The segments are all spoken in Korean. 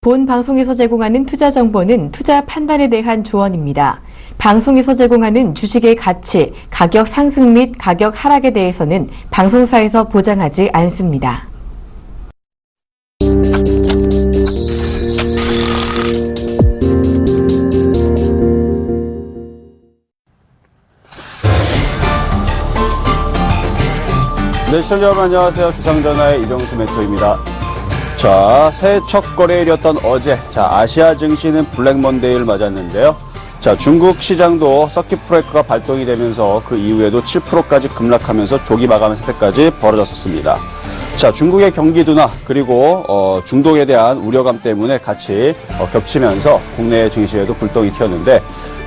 본 방송에서 제공하는 투자 정보는 투자 판단에 대한 조언입니다. 방송에서 제공하는 주식의 가치, 가격 상승 및 가격 하락에 대해서는 방송사에서 보장하지 않습니다. 네, 시청자 여러분 안녕하세요. 주상전화의 이정수 멘토입니다. 자, 새해 첫 거래일이었던 어제, 아시아 증시는 블랙 먼데이를 맞았는데요. 중국 시장도 서킷 브레이커가 발동이 되면서 그 이후에도 7%까지 급락하면서 조기 마감 상태까지 벌어졌었습니다. 중국의 경기 둔화 그리고 중동에 대한 우려감 때문에 같이 겹치면서 국내 증시에도 불똥이 튀었는데,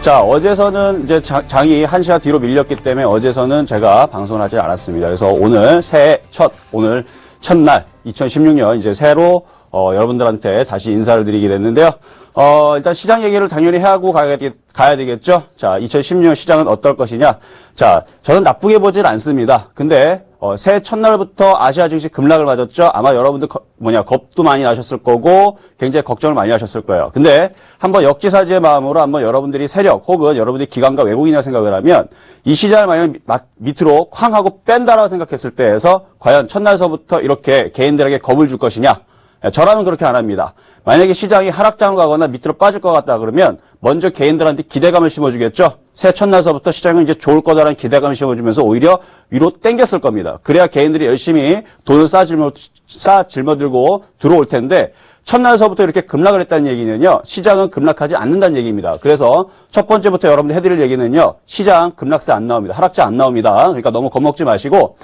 어제서는 이제 장이 1시간 뒤로 밀렸기 때문에 어제서는 제가 방송을 하지 않았습니다. 그래서 오늘 오늘 첫날 2016년 이제 새로 여러분들한테 다시 인사를 드리게 됐는데요. 일단 시장 얘기를 당연히 하고 가야 되겠죠. 2016년 시장은 어떨 것이냐. 저는 나쁘게 보질 않습니다. 근데 새해 첫날부터 아시아 증시 급락을 맞았죠. 아마 여러분들 겁도 많이 나셨을 거고 굉장히 걱정을 많이 하셨을 거예요. 근데 한번 역지사지의 마음으로 한번 여러분들이 세력 혹은 여러분들이 기관과 외국인이라 생각을 하면 이 시장을 만약 밑으로 쾅 하고 뺀다라고 생각했을 때에서 과연 첫날서부터 이렇게 개인들에게 겁을 줄 것이냐. 저라면 그렇게 안 합니다. 만약에 시장이 하락장을 가거나 밑으로 빠질 것 같다 그러면 먼저 개인들한테 기대감을 심어주겠죠. 새해 첫날서부터 시장은 이제 좋을 거다라는 기대감을 심어주면서 오히려 위로 땡겼을 겁니다. 그래야 개인들이 열심히 돈을 쌓아 짊어들고 들어올 텐데, 첫날서부터 이렇게 급락을 했다는 얘기는요, 시장은 급락하지 않는다는 얘기입니다. 그래서 첫 번째부터 여러분들 해드릴 얘기는요, 시장 급락세 안 나옵니다. 하락세 안 나옵니다. 그러니까 너무 겁먹지 마시고,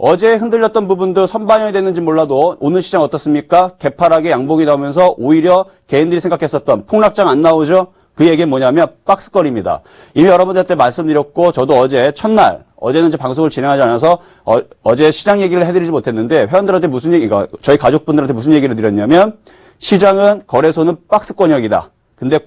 어제 흔들렸던 부분도 선반영이 됐는지 몰라도 오늘 시장 어떻습니까? 개파락에 양봉이 나오면서 오히려 개인들이 생각했었던 폭락장 안 나오죠? 그 얘기는 뭐냐면 박스거리입니다. 이미 여러분들한테 말씀드렸고, 저도 어제 첫날, 어제는 이제 방송을 진행하지 않아서 어제 시장 얘기를 해드리지 못했는데, 회원들한테 저희 가족분들한테 무슨 얘기를 드렸냐면, 시장은 거래소는 박스권역이다. 근데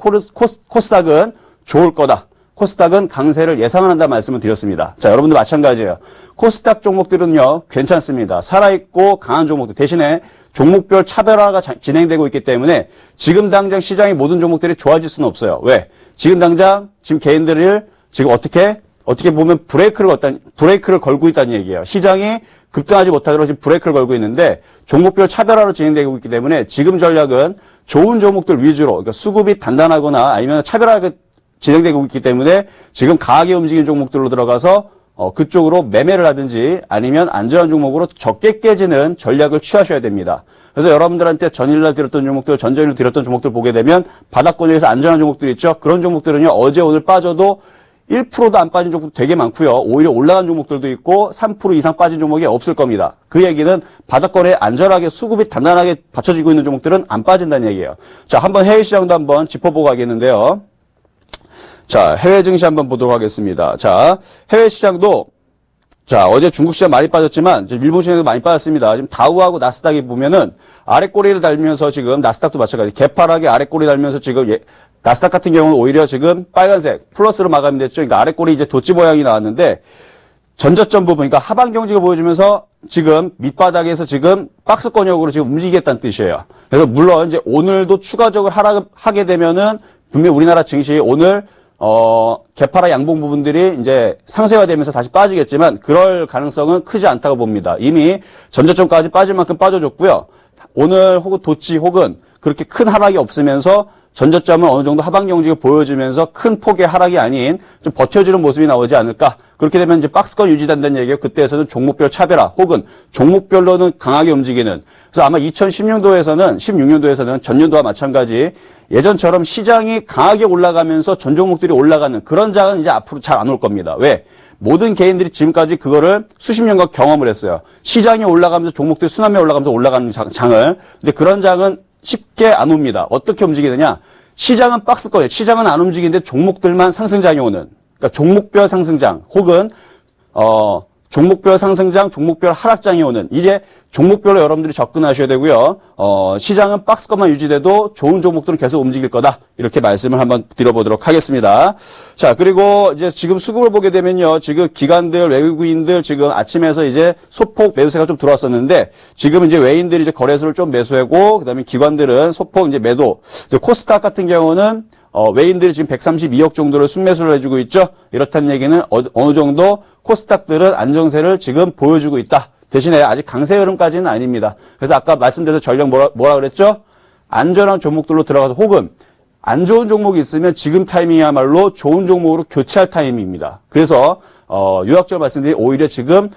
코스닥은 좋을 거다. 코스닥은 강세를 예상을 한다는 말씀을 드렸습니다. 여러분들 마찬가지예요. 코스닥 종목들은요, 괜찮습니다. 살아있고 강한 종목들. 대신에 종목별 차별화가 진행되고 있기 때문에 지금 당장 시장의 모든 종목들이 좋아질 수는 없어요. 왜? 지금 개인들을 지금 어떻게 보면 브레이크를 걸고 있다는 얘기예요. 시장이 급등하지 못하도록 지금 브레이크를 걸고 있는데 종목별 차별화로 진행되고 있기 때문에 지금 전략은 좋은 종목들 위주로, 그러니까 수급이 단단하거나 아니면 차별화가 진행되고 있기 때문에 지금 강하게 움직이는 종목들로 들어가서 그쪽으로 매매를 하든지 아니면 안전한 종목으로 적게 깨지는 전략을 취하셔야 됩니다. 그래서 여러분들한테 전일날 드렸던 종목들, 전전일 드렸던 종목들 보게 되면 바닥권역에서 안전한 종목들 있죠. 그런 종목들은요, 어제 오늘 빠져도 1%도 안 빠진 종목도 되게 많고요. 오히려 올라간 종목들도 있고 3% 이상 빠진 종목이 없을 겁니다. 그 얘기는 바닥권에 안전하게 수급이 단단하게 받쳐지고 있는 종목들은 안 빠진다는 얘기예요. 한번 해외 시장도 한번 짚어보고 가겠는데요. 해외 증시 한번 보도록 하겠습니다. 해외 시장도, 어제 중국 시장 많이 빠졌지만, 일본 시장도 많이 빠졌습니다. 지금 다우하고 나스닥이 보면은, 아래꼬리를 달면서 지금, 나스닥도 마찬가지, 개파락에 아래꼬리 달면서 지금, 나스닥 같은 경우는 오히려 지금 빨간색, 플러스로 마감이 됐죠. 그러니까 아래꼬리 이제 도치 모양이 나왔는데, 전저점 부분, 그러니까 하방 경직을 보여주면서 지금 밑바닥에서 지금 박스권역으로 지금 움직이겠다는 뜻이에요. 그래서 물론 이제 오늘도 추가적으로 하게 되면은, 분명히 우리나라 증시 오늘, 개파락 양봉 부분들이 이제 상쇄가 되면서 다시 빠지겠지만 그럴 가능성은 크지 않다고 봅니다. 이미 전저점까지 빠질 만큼 빠져줬고요. 오늘 혹은 도치 혹은 그렇게 큰 하락이 없으면서 전저점은 어느 정도 하방 경직을 보여주면서 큰 폭의 하락이 아닌 좀 버텨주는 모습이 나오지 않을까. 그렇게 되면 이제 박스권 유지된다는 얘기예요. 그때에서는 종목별 차별화 혹은 종목별로는 강하게 움직이는. 그래서 아마 16년도에서는 전년도와 마찬가지 예전처럼 시장이 강하게 올라가면서 전 종목들이 올라가는 그런 장은 이제 앞으로 잘 안 올 겁니다. 왜? 모든 개인들이 지금까지 그거를 수십 년간 경험을 했어요. 시장이 올라가면서 종목들이 순환매 올라가면서 올라가는 장을. 근데 그런 장은 쉽게 안 옵니다. 어떻게 움직이느냐? 시장은 박스권이에요. 시장은 안 움직이는데 종목들만 상승장이 오는. 그러니까 종목별 상승장 혹은 종목별 상승장, 종목별 하락장이 오는 이제 종목별로 여러분들이 접근하셔야 되고요. 시장은 박스권만 유지돼도 좋은 종목들은 계속 움직일 거다. 이렇게 말씀을 한번 드려보도록 하겠습니다. 자, 그리고 이제 지금 수급을 보게 되면요. 지금 기관들, 외국인들 지금 아침에서 이제 소폭 매수세가 좀 들어왔었는데 지금 이제 외인들이 이제 거래소를 좀 매수하고 그다음에 기관들은 소폭 이제 매도. 이제 코스닥 같은 경우는 외인들이 지금 132억 정도를 순매수를 해주고 있죠. 이렇다는 얘기는 어느 정도 코스닥들은 안정세를 지금 보여주고 있다. 대신에 아직 강세 흐름까지는 아닙니다. 그래서 아까 말씀드린 전략 뭐라 그랬죠? 안전한 종목들로 들어가서 혹은 안 좋은 종목이 있으면 지금 타이밍이야말로 좋은 종목으로 교체할 타이밍입니다. 그래서 요약적으로 말씀드린 오히려 지금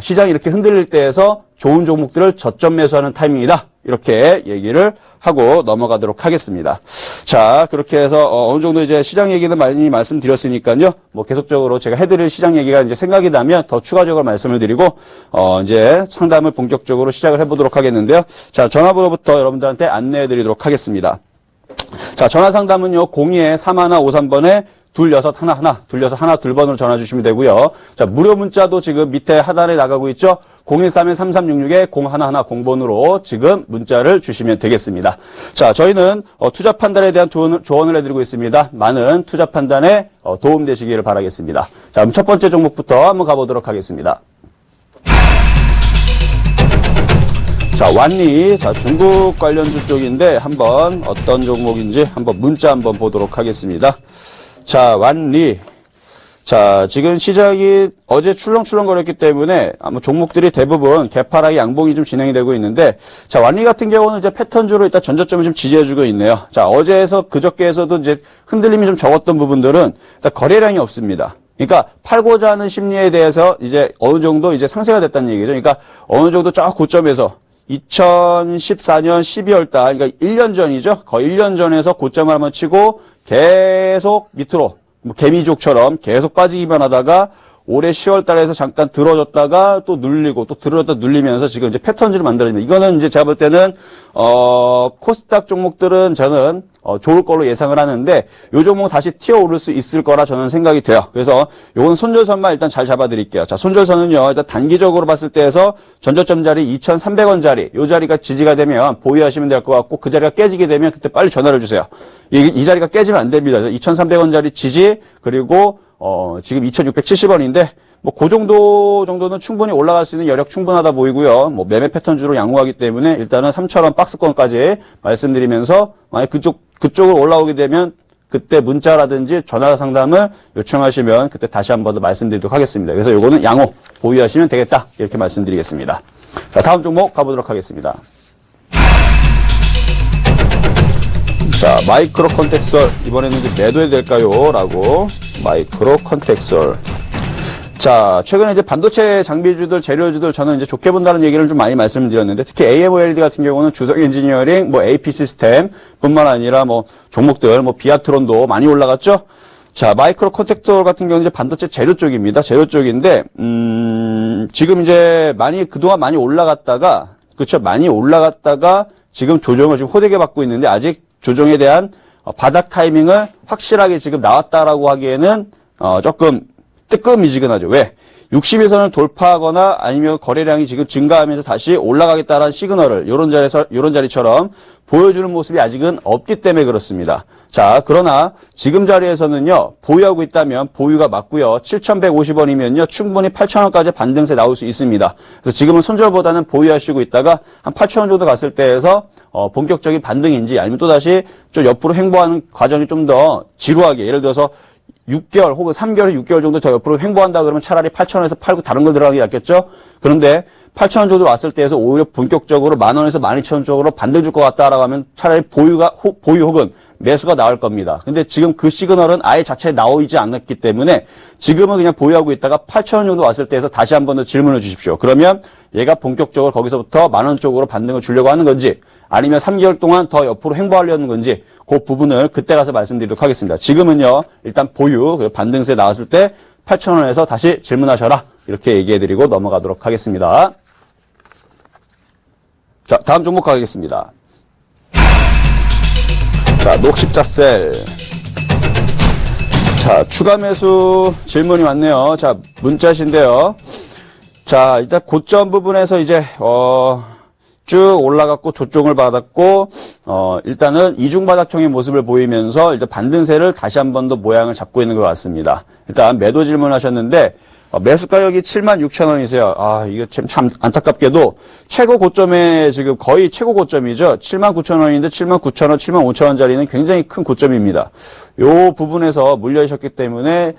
시장이 이렇게 흔들릴 때에서 좋은 종목들을 저점 매수하는 타이밍이다. 이렇게 얘기를 하고 넘어가도록 하겠습니다. 자, 그렇게 해서 어느 정도 이제 시장 얘기는 많이 말씀드렸으니까요. 뭐 계속적으로 제가 해드릴 시장 얘기가 이제 생각이 나면 더 추가적으로 말씀을 드리고 이제 상담을 본격적으로 시작을 해보도록 하겠는데요. 자, 전화번호부터 여러분들한테 안내해드리도록 하겠습니다. 자, 전화 상담은요, 02-3153번에 26111번으로 전화 주시면 되고요. 자, 무료 문자도 지금 밑에 하단에 나가고 있죠. 013-3366-0110번으로 지금 문자를 주시면 되겠습니다. 자, 저희는 투자 판단에 대한 조언을 해드리고 있습니다. 많은 투자 판단에 도움되시기를 바라겠습니다. 자, 그럼 첫 번째 종목부터 한번 가보도록 하겠습니다. 자, 완리. 자, 중국 관련주 쪽인데 한번 어떤 종목인지 한번 문자 한번 보도록 하겠습니다. 자, 완리. 자, 지금 시장이 어제 출렁출렁 거렸기 때문에 아마 종목들이 대부분 개파락의 양봉이 좀 진행이 되고 있는데, 자, 완리 같은 경우는 이제 패턴주로 일단 전저점을 좀 지지해주고 있네요. 자, 어제에서 그저께에서도 이제 흔들림이 좀 적었던 부분들은 일단 거래량이 없습니다. 그러니까 팔고자 하는 심리에 대해서 이제 어느 정도 이제 상쇄가 됐다는 얘기죠. 그러니까 어느 정도 저 고점에서 2014년 12월 달, 그러니까 1년 전이죠. 거의 1년 전에서 고점을 한번 치고 계속 밑으로 뭐 개미족처럼 계속 빠지기만 하다가 올해 10월 달에서 잠깐 들어졌다가 또 눌리고 또 들어졌다 눌리면서 지금 이제 패턴주를 만들어집니다. 이거는 이제 제가 볼 때는 코스닥 종목들은 저는 좋을 걸로 예상을 하는데 요 종목 다시 튀어오를 수 있을 거라 저는 생각이 돼요. 그래서 요건 손절선만 일단 잘 잡아드릴게요. 자, 손절선은요, 일단 단기적으로 봤을 때에서 전저점 자리 2,300원 자리, 요 자리가 지지가 되면 보유하시면 될 것 같고 그 자리가 깨지게 되면 그때 빨리 전화를 주세요. 이 자리가 깨지면 안 됩니다. 2,300원 자리 지지, 그리고 지금 2,670원인데, 뭐, 그 정도는 충분히 올라갈 수 있는 여력 충분하다 보이고요. 뭐, 매매 패턴주로 양호하기 때문에 일단은 3,000원 박스권까지 말씀드리면서, 만약 그쪽으로 올라오게 되면 그때 문자라든지 전화 상담을 요청하시면 그때 다시 한 번 더 말씀드리도록 하겠습니다. 그래서 요거는 양호 보유하시면 되겠다. 이렇게 말씀드리겠습니다. 자, 다음 종목 가보도록 하겠습니다. 자, 마이크로 컨텍솔. 이번에는 이제 매도해야 될까요? 라고. 마이크로 컨텍솔. 자, 최근에 이제 반도체 장비주들, 재료주들 저는 이제 좋게 본다는 얘기를 좀 많이 말씀을 드렸는데, 특히 AMOLED 같은 경우는 주성 엔지니어링, 뭐 AP 시스템 뿐만 아니라 뭐 종목들, 뭐 비아트론도 많이 올라갔죠? 자, 마이크로 컨텍tor 같은 경우는 이제 반도체 재료 쪽입니다. 재료 쪽인데, 지금 이제 그동안 많이 올라갔다가, 그쵸? 많이 올라갔다가 지금 조정을 지금 호되게 받고 있는데, 아직 조정에 대한 바닥 타이밍을 확실하게 지금 나왔다라고 하기에는 조금 뜨끔미지근하죠. 왜? 60일선을 돌파하거나 아니면 거래량이 지금 증가하면서 다시 올라가겠다라는 시그널을 요런 자리처럼 보여주는 모습이 아직은 없기 때문에 그렇습니다. 자, 그러나 지금 자리에서는요, 보유하고 있다면 보유가 맞고요. 7,150원이면요, 충분히 8,000원까지 반등세 나올 수 있습니다. 그래서 지금은 손절보다는 보유하시고 있다가 한 8,000원 정도 갔을 때에서 본격적인 반등인지 아니면 또다시 좀 옆으로 횡보하는 과정이 좀 더 지루하게, 예를 들어서 6개월 혹은 3개월, 6개월 정도 더 옆으로 횡보한다 그러면 차라리 8,000원에서 팔고 다른 걸 들어가는 게 낫겠죠? 그런데 8,000원 정도 왔을 때에서 오히려 본격적으로 10,000원에서 12,000원 쪽으로 반등 줄 것 같다라고 하면 차라리 보유 혹은 매수가 나올 겁니다. 근데 지금 그 시그널은 아예 자체에 나오지 않았기 때문에 지금은 그냥 보유하고 있다가 8,000원 정도 왔을 때에서 다시 한 번 더 질문을 주십시오. 그러면 얘가 본격적으로 거기서부터 10,000원 쪽으로 반등을 주려고 하는 건지 아니면 3개월 동안 더 옆으로 횡보하려는 건지 그 부분을 그때 가서 말씀드리도록 하겠습니다. 지금은요, 일단 보유, 반등세 나왔을 때 8,000원에서 다시 질문하셔라. 이렇게 얘기해드리고 넘어가도록 하겠습니다. 자, 다음 종목 가겠습니다. 자, 녹십자셀. 자, 추가 매수 질문이 왔네요. 자, 문자신데요. 자, 일단 고점 부분에서 이제, 쭉 올라갔고 조정을 받았고, 일단은 이중바닥형의 모습을 보이면서 일단 반등세를 다시 한 번 더 모양을 잡고 있는 것 같습니다. 일단 매도 질문하셨는데, 매수 가격이 76,000원이세요. 아, 이거 참 안타깝게도 최고 고점에 지금 거의 최고 고점이죠. 79,000원인데 79,000원, 75,000원짜리는 굉장히 큰 고점입니다. 요 부분에서 물려주셨기 때문에,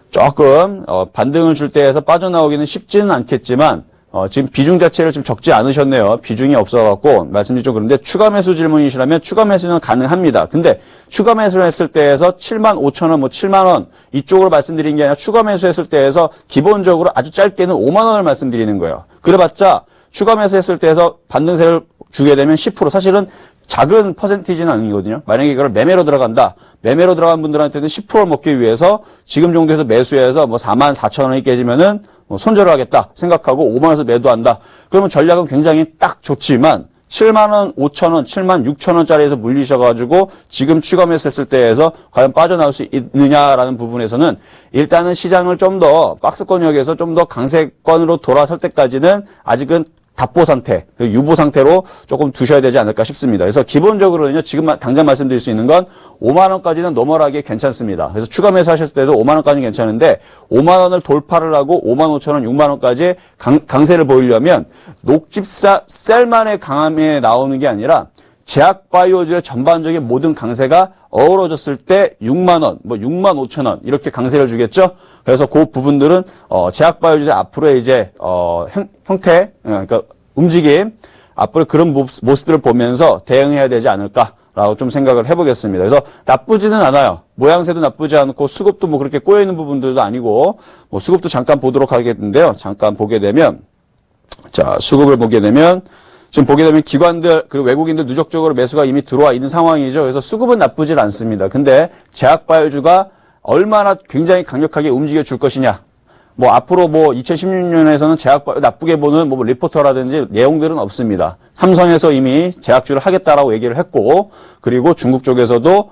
조금, 반등을 줄 때에서 빠져나오기는 쉽지는 않겠지만, 지금 비중 자체를 좀 적지 않으셨네요. 비중이 없어갖고, 말씀이 좀 그런데, 추가 매수 질문이시라면 추가 매수는 가능합니다. 근데, 추가 매수를 했을 때에서 75,000원, 7만원, 이쪽으로 말씀드린 게 아니라 추가 매수했을 때에서 기본적으로 아주 짧게는 5만원을 말씀드리는 거예요. 그래봤자, 추가 매수했을 때에서 반등세를 주게 되면 10%, 사실은 작은 퍼센티지는 아니거든요. 만약에 이걸 매매로 들어간다. 매매로 들어간 분들한테는 10%를 먹기 위해서 지금 정도에서 매수해서 44,000원이 깨지면은 손절을 하겠다 생각하고 5만원에서 매도한다. 그러면 전략은 굉장히 딱 좋지만 7만원, 5천원, 7만 6천원짜리에서 물리셔가지고 지금 추가 매수했을 때에서 과연 빠져나올 수 있느냐라는 부분에서는 일단은 시장을 좀 더 박스권역에서 좀 더 강세권으로 돌아설 때까지는 아직은 답보 상태, 유보 상태로 조금 두셔야 되지 않을까 싶습니다. 그래서 기본적으로는요, 지금 당장 말씀드릴 수 있는 건 5만원까지는 노멀하게 괜찮습니다. 그래서 추가 매수 하셨을 때도 5만원까지는 괜찮은데, 5만원을 돌파를 하고 55,000원, 6만원까지 강세를 보이려면, 녹집사 셀만의 강함에 나오는 게 아니라, 제약바이오주의 전반적인 모든 강세가 어우러졌을 때 6만원, 65,000원, 이렇게 강세를 주겠죠? 그래서 그 부분들은, 제약바이오주의 앞으로의 이제, 형태, 그러니까 움직임, 앞으로 그런 모습들을 보면서 대응해야 되지 않을까라고 좀 생각을 해보겠습니다. 그래서 나쁘지는 않아요. 모양새도 나쁘지 않고 수급도 그렇게 꼬여있는 부분들도 아니고, 수급도 잠깐 보도록 하겠는데요. 잠깐 보게 되면, 자, 수급을 보게 되면, 지금 보게 되면 기관들 그리고 외국인들 누적적으로 매수가 이미 들어와 있는 상황이죠. 그래서 수급은 나쁘질 않습니다. 근데 제약바이오주가 얼마나 굉장히 강력하게 움직여 줄 것이냐. 앞으로 2016년에서는 제약바이오 나쁘게 보는 리포터라든지 내용들은 없습니다. 삼성에서 이미 제약주를 하겠다라고 얘기를 했고, 그리고 중국 쪽에서도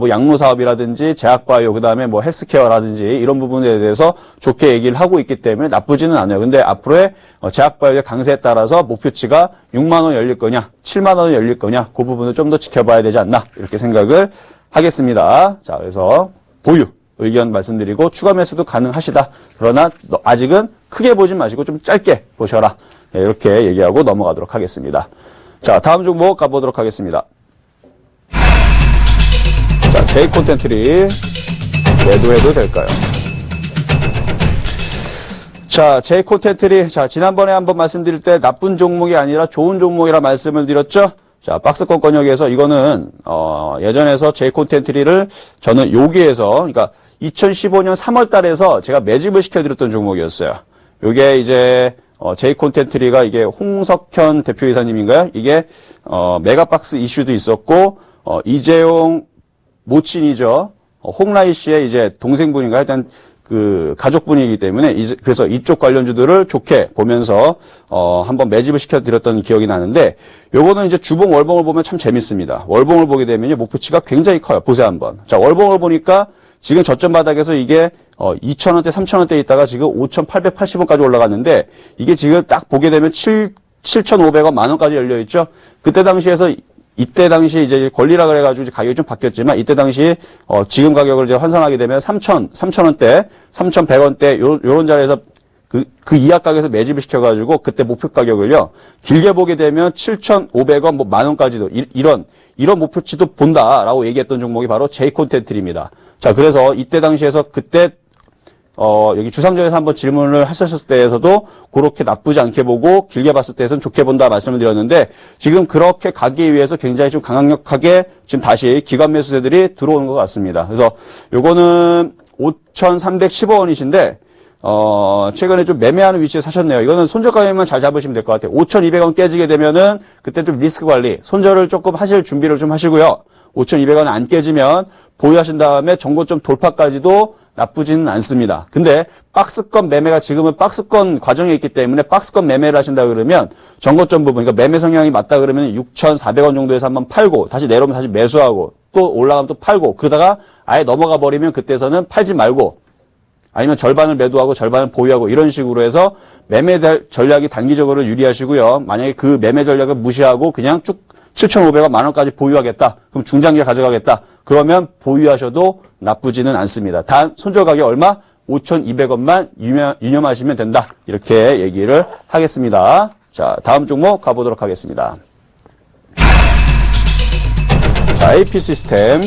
양로 사업이라든지 제약바이오, 그 다음에 헬스케어라든지 이런 부분에 대해서 좋게 얘기를 하고 있기 때문에 나쁘지는 않아요. 근데 앞으로의 제약바이오의 강세에 따라서 목표치가 6만원 열릴 거냐, 7만원 열릴 거냐, 그 부분을 좀 더 지켜봐야 되지 않나, 이렇게 생각을 하겠습니다. 자, 그래서 보유 의견 말씀드리고 추가 매수도 가능하시다. 그러나 아직은 크게 보지 마시고 좀 짧게 보셔라. 네, 이렇게 얘기하고 넘어가도록 하겠습니다. 자, 다음 종목 가보도록 하겠습니다. 자, J 콘텐트리 매도해도 될까요? 자, J 콘텐트리, 자, 지난번에 한번 말씀드릴 때 나쁜 종목이 아니라 좋은 종목이라 말씀을 드렸죠? 자, 박스권 권역에서 이거는, 예전에서 J 콘텐트리를 저는 여기에서, 그러니까 2015년 3월 달에서 제가 매집을 시켜드렸던 종목이었어요. 요게 이제, J 콘텐트리가 이게 홍석현 대표이사님인가요? 이게, 메가박스 이슈도 있었고, 이재용 모친이죠. 홍라희 씨의 이제 동생분인가 하여튼 가족분이기 때문에 그래서 이쪽 관련주들을 좋게 보면서 한번 매집을 시켜드렸던 기억이 나는데 요거는 이제 주봉 월봉을 보면 참 재밌습니다. 월봉을 보게 되면 목표치가 굉장히 커요. 보세요 한번. 자, 월봉을 보니까 지금 저점 바닥에서 이게 2,000원대, 3,000원대 있다가 지금 5,880원까지 올라갔는데 이게 지금 딱 보게 되면 7,500원, 만원까지 열려 있죠. 그때 당시에서 이때 당시 이제 권리라 그래가지고 가격이 좀 바뀌었지만 이때 당시 지금 가격을 이제 환산하게 되면 3,000원대, 3,100원대 요런 자리에서 그 이하 가격에서 매집을 시켜가지고 그때 목표 가격을요 길게 보게 되면 7,500원, 만원까지도 이런 목표치도 본다라고 얘기했던 종목이 바로 J 콘텐트입니다. 자, 그래서 이때 당시에서 그때 여기 주상전에서 한번 질문을 하셨을 때에서도 그렇게 나쁘지 않게 보고 길게 봤을 때에서는 좋게 본다 말씀을 드렸는데 지금 그렇게 가기 위해서 굉장히 좀 강력하게 지금 다시 기관 매수세들이 들어오는 것 같습니다. 그래서 요거는 5,315원이신데 최근에 좀 매매하는 위치에 사셨네요. 이거는 손절 가격만 잘 잡으시면 될 것 같아요. 5,200원 깨지게 되면은 그때 좀 리스크 관리, 손절을 조금 하실 준비를 좀 하시고요. 5,200원 안 깨지면 보유하신 다음에 정고점 돌파까지도 나쁘지는 않습니다. 근데 박스권 매매가 지금은 박스권 과정에 있기 때문에 박스권 매매를 하신다 그러면 정고점 부분, 그러니까 매매 성향이 맞다 그러면 6,400원 정도에서 한번 팔고 다시 내려오면 다시 매수하고 또 올라가면 또 팔고 그러다가 아예 넘어가 버리면 그때서는 팔지 말고 아니면 절반을 매도하고 절반을 보유하고 이런 식으로 해서 매매 전략이 단기적으로 유리하시고요. 만약에 그 매매 전략을 무시하고 그냥 쭉 7,500원 만 원까지 보유하겠다. 그럼 중장기 가져가겠다. 그러면 보유하셔도 나쁘지는 않습니다. 단 손절 가격 얼마? 5,200원만 유념하시면 된다. 이렇게 얘기를 하겠습니다. 자, 다음 종목 가보도록 하겠습니다. 자, AP 시스템.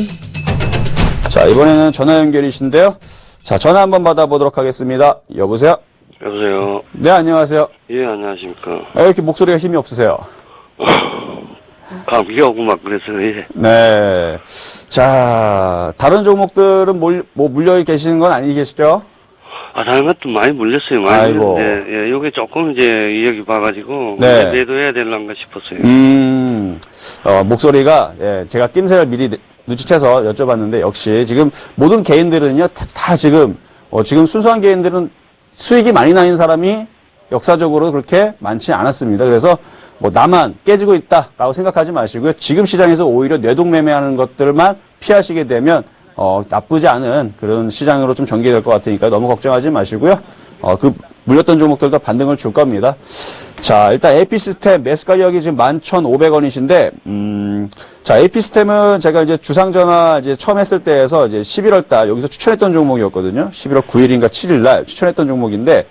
자, 이번에는 전화 연결이신데요. 자, 전화 한번 받아보도록 하겠습니다. 여보세요? 여보세요. 네, 안녕하세요. 예, 안녕하십니까. 왜 이렇게 목소리가 힘이 없으세요? 감기 오고 막 그래서, 예. 네. 자, 다른 종목들은 물려 계시는 건 아니겠죠? 다른 것도 많이 물렸어요. 많이 아이고. 물렸는데, 예, 요게 조금 이제 이야기 봐가지고, 네. 매도해야 될란가 싶었어요. 목소리가, 예, 제가 낌새를 미리 눈치채서 여쭤봤는데, 역시 지금 모든 개인들은요, 다 지금 순수한 개인들은 수익이 많이 나는 사람이 역사적으로 그렇게 많지 않았습니다. 그래서 나만 깨지고 있다라고 생각하지 마시고요. 지금 시장에서 오히려 뇌동매매하는 것들만 피하시게 되면 나쁘지 않은 그런 시장으로 좀 전개될 것 같으니까 너무 걱정하지 마시고요. 그 물렸던 종목들도 반등을 줄 겁니다. 자, 일단 AP 시스템 매수 가격이 지금 11,500원이신데, 자, AP 시스템은 제가 이제 주상전화 이제 처음 했을 때에서 이제 11월 달 여기서 추천했던 종목이었거든요. 11월 9일인가 7일 날 추천했던 종목인데,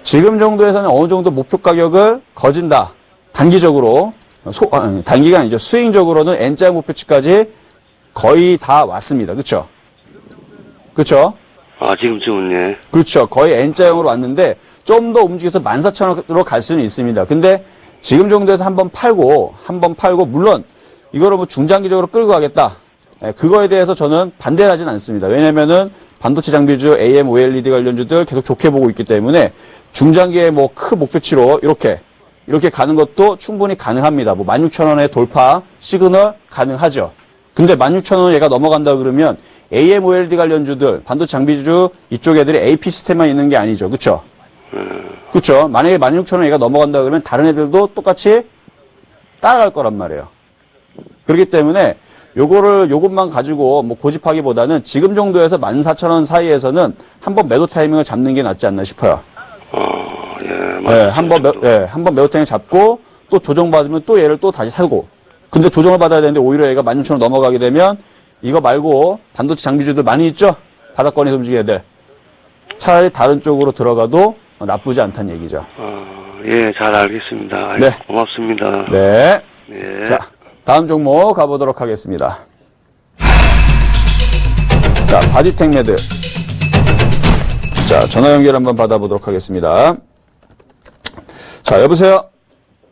지금 정도에서는 어느 정도 목표 가격을 거진다. 단기적으로, 단기가 아니죠. 스윙적으로는 N자 목표치까지 거의 다 왔습니다. 그쵸? 그쵸? 지금쯤은, 예. 그렇죠. 거의 N자형으로 왔는데 좀 더 움직여서 14,000원으로 갈 수는 있습니다. 근데 지금 정도에서 한번 팔고 물론 이거를 중장기적으로 끌고 가겠다. 그거에 대해서 저는 반대를 하진 않습니다. 왜냐면은 반도체 장비주, AM, OLED 관련주들 계속 좋게 보고 있기 때문에 중장기의 큰 목표치로 이렇게 가는 것도 충분히 가능합니다. 16,000원의 돌파 시그널 가능하죠. 근데 16,000원 얘가 넘어간다 그러면 AM, OLED 관련주들, 반도체 장비주 이쪽 애들이 AP 시스템만 있는 게 아니죠. 그쵸? 그쵸? 만약에 16,000원 얘가 넘어간다 그러면 다른 애들도 똑같이 따라갈 거란 말이에요. 그렇기 때문에 요것만 가지고 고집하기보다는 지금 정도에서 14,000원 사이에서는 한번 매도 타이밍을 잡는 게 낫지 않나 싶어요. 예, 네, 한번 매도 타이밍 잡고 또 조정받으면 또 얘를 또 다시 사고. 근데 조정을 받아야 되는데 오히려 얘가 16,000원 넘어가게 되면 이거 말고 반도체 장비주들 많이 있죠? 바닥권에서 움직이는 애들. 차라리 다른 쪽으로 들어가도 나쁘지 않다는 얘기죠. 예, 잘 알겠습니다. 네. 고맙습니다. 네. 네. 자, 다음 종목 가보도록 하겠습니다. 자, 바디텍 매드. 자, 전화 연결 한번 받아보도록 하겠습니다. 자, 여보세요?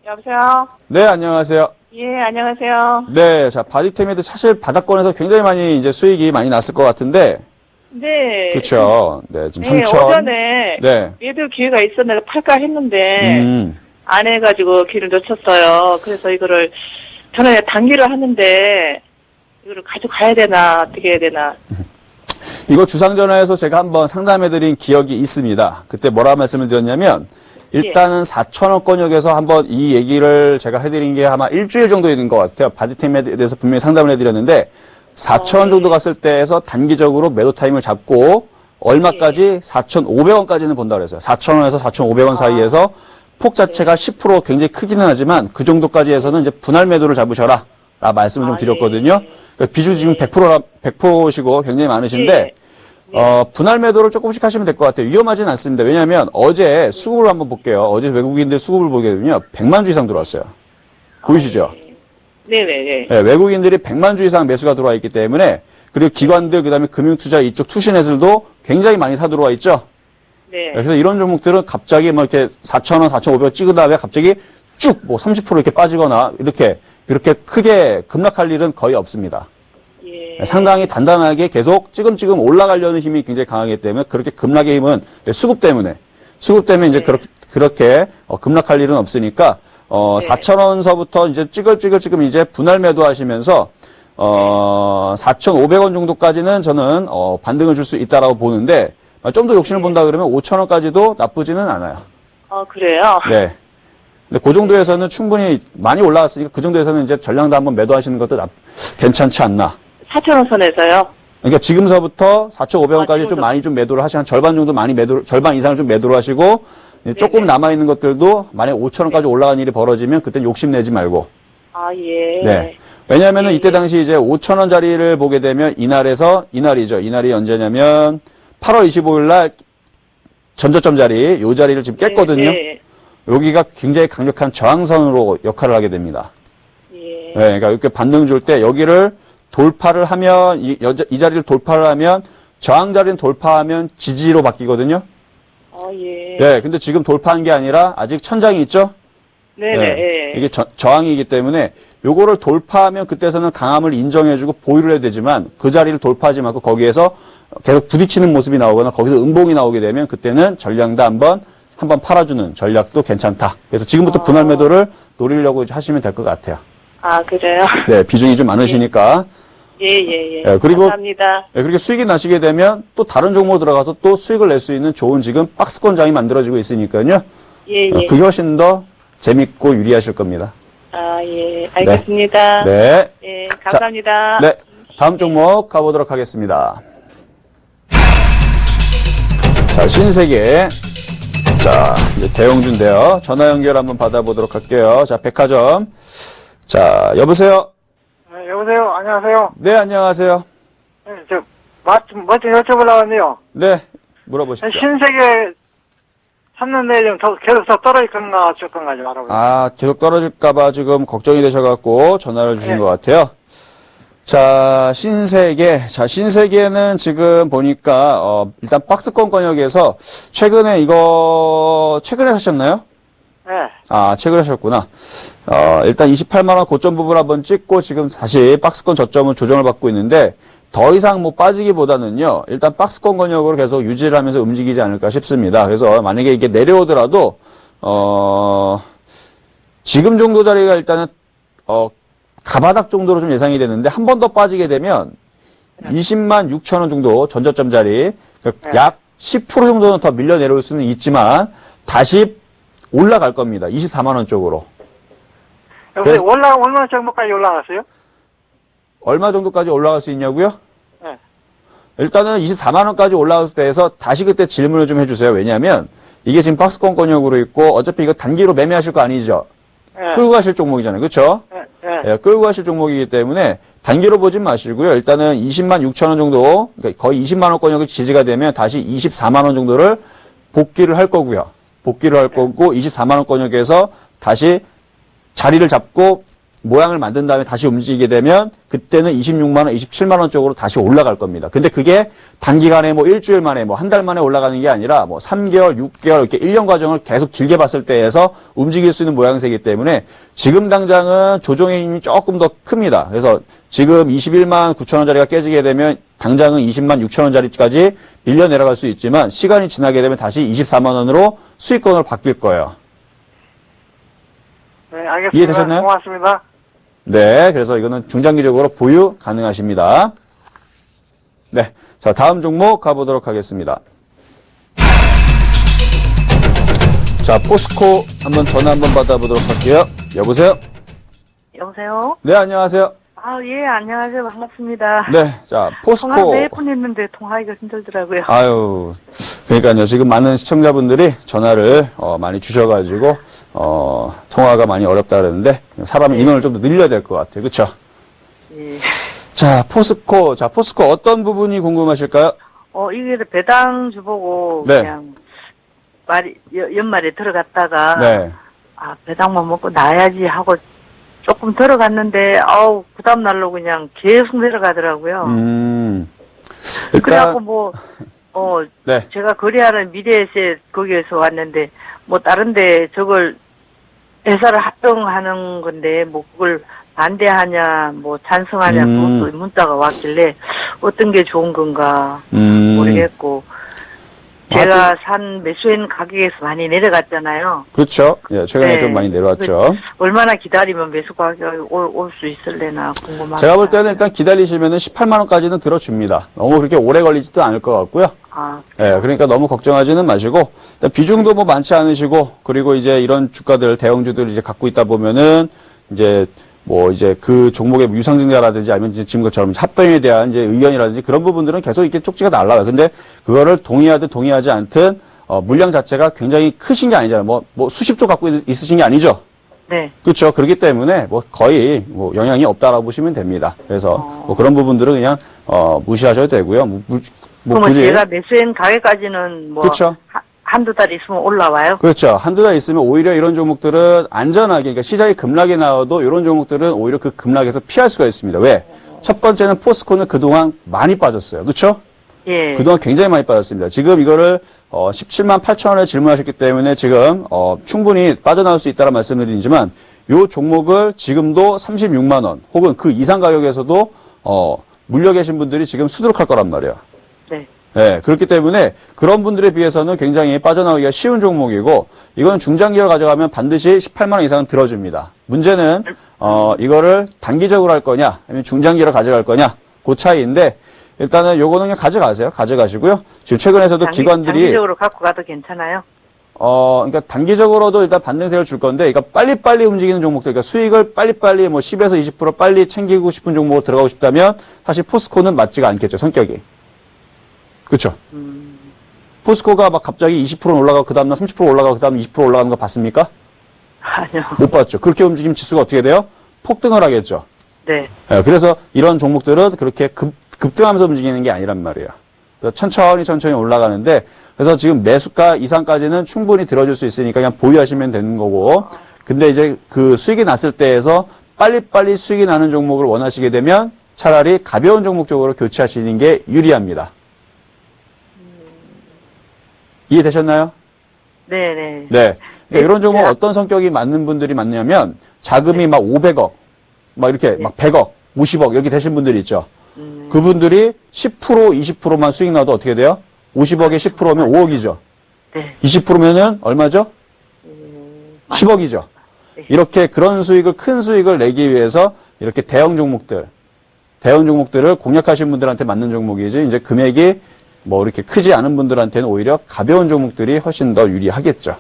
여보세요? 네, 안녕하세요. 예, 안녕하세요. 네, 자, 바디텍 매드 사실 바닥권에서 굉장히 많이 이제 수익이 많이 났을 것 같은데. 네. 그쵸. 네, 지금 네, 3,000. 오전에 네. 매도 기회가 있었는데 팔까 했는데 안 해가지고 기회를 놓쳤어요. 그래서 이거를 저는 단기를 하는데 이거를 가져가야 되나 어떻게 해야 되나. 이거 주상전화에서 제가 한번 상담해드린 기억이 있습니다. 그때 뭐라 말씀을 드렸냐면 일단은 4,000원권역에서 한번 이 얘기를 제가 해드린 게 아마 일주일 정도 있는 것 같아요. 바디텍에 대해서 분명히 상담을 해드렸는데 4,000원 정도 갔을 때에서 단기적으로 매도 타임을 잡고 얼마까지 4,500원까지는 본다 그랬어요. 4,000원에서 4,500원 사이에서 폭 자체가 10% 굉장히 크기는 하지만 그 정도까지 해서는 이제 분할 매도를 잡으셔라. 라 말씀을 좀 드렸거든요. 비중 지금 100%시고 굉장히 많으신데 분할 매도를 조금씩 하시면 될 것 같아요. 위험하진 않습니다. 왜냐하면 어제 수급을 한번 볼게요. 어제 외국인들 수급을 보게 되면요. 100만 주 이상 들어왔어요. 보이시죠? 네네네. 네, 외국인들이 100만 주 이상 매수가 들어와 있기 때문에 그리고 기관들 그다음에 금융투자 이쪽 투신애들도 굉장히 많이 사 들어와 있죠. 네. 그래서 이런 종목들은 갑자기 이렇게 4,000원, 4,500원 찍은 다음에 갑자기 쭉 30% 이렇게 빠지거나 이렇게 크게 급락할 일은 거의 없습니다. 예. 상당히 단단하게 계속 찌금찌금 올라가려는 힘이 굉장히 강하기 때문에 그렇게 급락의 힘은 수급 때문에 이제 그렇게 급락할 일은 없으니까 4,000원서부터 이제 찌글찌글 이제 분할 매도하시면서 4,500원 정도까지는 저는 반등을 줄 수 있다라고 보는데 좀 더 욕심을 본다 그러면 5,000원까지도 나쁘지는 않아요. 그래요? 네. 근데 그 정도에서는 충분히 많이 올라왔으니까 그 정도에서는 이제 전량도 한번 매도하시는 것도 괜찮지 않나. 4,000원 선에서요? 그러니까 지금서부터 4,500원까지 좀 지금부터. 많이 좀 매도를 하시고, 한 절반 정도 절반 이상을 좀 매도를 하시고, 이제 조금 네네. 남아있는 것들도 만약 5,000원까지 올라간 일이 벌어지면 그땐 욕심내지 말고. 아, 예. 네. 왜냐면은 예, 이때 예. 당시 이제 5,000원짜리를 보게 되면 이날이죠. 이날이 언제냐면 8월 25일 날 전저점 자리, 요 자리를 지금 깼거든요. 예. 여기가 굉장히 강력한 저항선으로 역할을 하게 됩니다. 예. 네, 그러니까 이렇게 반등 줄 때 여기를 돌파를 하면 이 자리를 돌파를 하면 저항 자리는 돌파하면 지지로 바뀌거든요. 예. 네, 근데 지금 돌파한 게 아니라 아직 천장이 있죠. 네네. 네, 이게 저항이기 때문에 요거를 돌파하면 그때서는 강함을 인정해주고 보유를 해야 되지만 그 자리를 돌파하지 말고 거기에서 계속 부딪히는 모습이 나오거나 거기서 음봉이 나오게 되면 그때는 전량다 한번 팔아주는 전략도 괜찮다. 그래서 지금부터 분할 매도를 노리려고 하시면 될 것 같아요. 아, 그래요? 네, 비중이 좀 많으시니까. 예. 네, 그리고 감사합니다. 네, 그렇게 수익이 나시게 되면 또 다른 종목 들어가서 또 수익을 낼 수 있는 좋은 지금 박스권장이 만들어지고 있으니까요. 예. 그게 훨씬 더 재밌고 유리하실 겁니다. 아, 예. 알겠습니다. 네. 예, 감사합니다. 네. 다음 종목 가보도록 하겠습니다. 자, 신세계. 자, 이제 대형주인데요. 전화 연결 한번 받아보도록 할게요. 자, 백화점. 자, 여보세요? 네, 여보세요. 안녕하세요. 네, 안녕하세요. 네, 좀 여쭤보려고 하네요. 네, 물어보십시오. 신세계 샀는데 계속 더 떨어질 건가, 어쩔 건가 좀 알아보세요. 아, 계속 떨어질까봐 지금 걱정이 되셔갖고 전화를 주신 네. 것 같아요. 자, 신세계. 자, 신세계는 지금 보니까, 일단 박스권 권역에서 최근에 사셨나요? 네. 아, 최근에 하셨구나. 일단 28만원 고점 부분 한번 찍고 지금 다시 박스권 저점은 조정을 받고 있는데 더 이상 뭐 빠지기보다는요, 일단 박스권 권역으로 계속 유지를 하면서 움직이지 않을까 싶습니다. 그래서 만약에 이게 내려오더라도, 지금 정도 자리가 일단은, 가바닥 정도로 좀 예상이 되는데 한 번 더 빠지게 되면 20만 6천 원 정도 전저점 자리, 그러니까 약 10% 정도는 더 밀려 내려올 수는 있지만 다시 올라갈 겁니다. 24만 원 쪽으로. 여보세요. 얼마 정도까지 올라갔어요? 얼마 정도까지 올라갈 수 있냐고요? 네. 일단은 24만 원까지 올라갔을 때에서 다시 그때 질문을 좀 해주세요. 왜냐하면 이게 지금 박스권 권역으로 있고 어차피 이거 단기로 매매하실 거 아니죠? 네. 끌고 가실 종목이잖아요. 그렇죠? 네. 예, 끌고 가실 종목이기 때문에 단기로 보진 마시고요. 일단은 20만 6천 원 정도, 그러니까 거의 20만 원 권역이 지지가 되면 다시 24만 원 정도를 복귀를 할 거고요. 복귀를 할 거고 24만 원 권역에서 다시 자리를 잡고 모양을 만든 다음에 다시 움직이게 되면 그때는 26만 원, 27만 원 쪽으로 다시 올라갈 겁니다. 근데 그게 단기간에 뭐 일주일 만에 뭐 한 달 만에 올라가는 게 아니라 뭐 3개월, 6개월 이렇게 1년 과정을 계속 길게 봤을 때에서 움직일 수 있는 모양새이기 때문에 지금 당장은 조정의 힘이 조금 더 큽니다. 그래서 지금 21만 9천 원짜리가 깨지게 되면 당장은 20만 6천 원짜리까지 밀려 내려갈 수 있지만 시간이 지나게 되면 다시 24만 원으로 수익권으로 바뀔 거예요. 네, 알겠습니다. 이해되셨나요? 고맙습니다. 네, 그래서 이거는 중장기적으로 보유 가능하십니다. 네, 자 다음 종목 가보도록 하겠습니다. 자, 포스코 한번 전화 한번 받아보도록 할게요. 여보세요? 여보세요? 네, 안녕하세요. 아, 예, 안녕하세요. 반갑습니다. 네, 자, 포스코. 통화 매번 했는데 통화하기가 힘들더라고요. 아유, 그러니까요. 지금 많은 시청자분들이 전화를 많이 주셔가지고 통화가 많이 어렵다 그러는데 사람 인원을 좀 더 늘려야 될 것 같아요. 그렇죠? 예. 자, 포스코. 자, 포스코 어떤 부분이 궁금하실까요? 이게 배당 주보고 네. 그냥 연말에 들어갔다가 네. 아, 배당만 먹고 나야지 하고 조금 들어갔는데 그 다음 날로 그냥 계속 내려가더라고요. 그래갖고 일단 네. 제가 거래하는 미래에셋 거기에서 왔는데 뭐 다른데 저걸 회사를 합병하는 건데 뭐 그걸 반대하냐 뭐 찬성하냐 그것도 문자가 왔길래 어떤 게 좋은 건가 모르겠고 제가 산 매수한 가격에서 많이 내려갔잖아요. 그렇죠. 예, 최근에 네. 좀 많이 내려왔죠. 얼마나 기다리면 매수 가격이 올 수 있을래나 궁금합니다. 제가 볼 때는 일단 기다리시면은 18만 원까지는 들어줍니다. 너무 그렇게 오래 걸리지도 않을 것 같고요. 아, 예, 그러니까 너무 걱정하지는 마시고 일단 비중도 뭐 많지 않으시고 그리고 이제 이런 주가들 대형주들 이제 갖고 있다 보면은 이제 뭐 이제 그 종목의 유상증자라든지 아니면 이제 지금 것처럼 합병에 대한 이제 의견이라든지 그런 부분들은 계속 이렇게 쪽지가 날라와요. 근데 그거를 동의하든 동의하지 않든 물량 자체가 굉장히 크신 게 아니잖아요. 뭐 수십 조 갖고 있으신 게 아니죠. 네. 그렇죠. 그렇기 때문에 뭐 거의 뭐 영향이 없다라고 보시면 됩니다. 그래서 뭐 그런 부분들은 그냥 무시하셔도 되고요. 뭐 그러면 굳이 제가 매수한 가격까지는 뭐 그렇죠. 한두 달 있으면 올라와요? 그렇죠. 한두 달 있으면 오히려 이런 종목들은 안전하게, 그러니까 시장이 급락이 나와도 이런 종목들은 오히려 그 급락에서 피할 수가 있습니다. 왜? 첫 번째는 포스코는 그동안 많이 빠졌어요. 그렇죠? 예. 그동안 굉장히 많이 빠졌습니다. 지금 이거를 17만 8천 원에 질문하셨기 때문에 지금 충분히 빠져나올 수 있다는 말씀을 드리지만 이 종목을 지금도 36만 원 혹은 그 이상 가격에서도 물려 계신 분들이 지금 수두룩할 거란 말이에요. 네. 네, 그렇기 때문에 그런 분들에 비해서는 굉장히 빠져나오기가 쉬운 종목이고 이건 중장기로 가져가면 반드시 18만 원 이상은 들어줍니다. 문제는 이거를 단기적으로 할 거냐 아니면 중장기로 가져갈 거냐 그 차이인데 일단은 요거는 그냥 가져가세요. 가져가시고요. 지금 최근에서도 기관들이 단기적으로 갖고 가도 괜찮아요? 그러니까 단기적으로도 일단 반등세를 줄 건데, 그러니까 빨리빨리 움직이는 종목들, 그러니까 수익을 빨리빨리 뭐 10에서 20% 빨리 챙기고 싶은 종목으로 들어가고 싶다면 사실 포스코는 맞지가 않겠죠, 성격이. 그렇죠? 포스코가 막 갑자기 20% 올라가고 그 다음날 30% 올라가고 그 다음날 20% 올라가는 거 봤습니까? 아니요. 못 봤죠. 그렇게 움직이면 지수가 어떻게 돼요? 폭등을 하겠죠. 네. 네, 그래서 이런 종목들은 그렇게 급등하면서 움직이는 게 아니란 말이에요. 그래서 천천히 올라가는데, 그래서 지금 매수가 이상까지는 충분히 들어줄 수 있으니까 그냥 보유하시면 되는 거고, 근데 이제 그 수익이 났을 때에서 빨리빨리 수익이 나는 종목을 원하시게 되면 차라리 가벼운 종목 쪽으로 교체하시는 게 유리합니다. 이해되셨나요? 네네. 네. 그러니까 이런 종목 어떤 성격이 맞는 분들이 많냐면 자금이 막 500억, 막 이렇게 막 100억, 50억 이렇게 되신 분들이 있죠. 그분들이 10%, 20%만 수익 나도 어떻게 돼요? 50억에 10%면 5억이죠. 네. 20%면은 얼마죠? 10억이죠. 이렇게 그런 수익을, 큰 수익을 내기 위해서 이렇게 대형 종목들을 공략하신 분들한테 맞는 종목이지, 이제 금액이 뭐 이렇게 크지 않은 분들한테는 오히려 가벼운 종목들이 훨씬 더 유리하겠죠.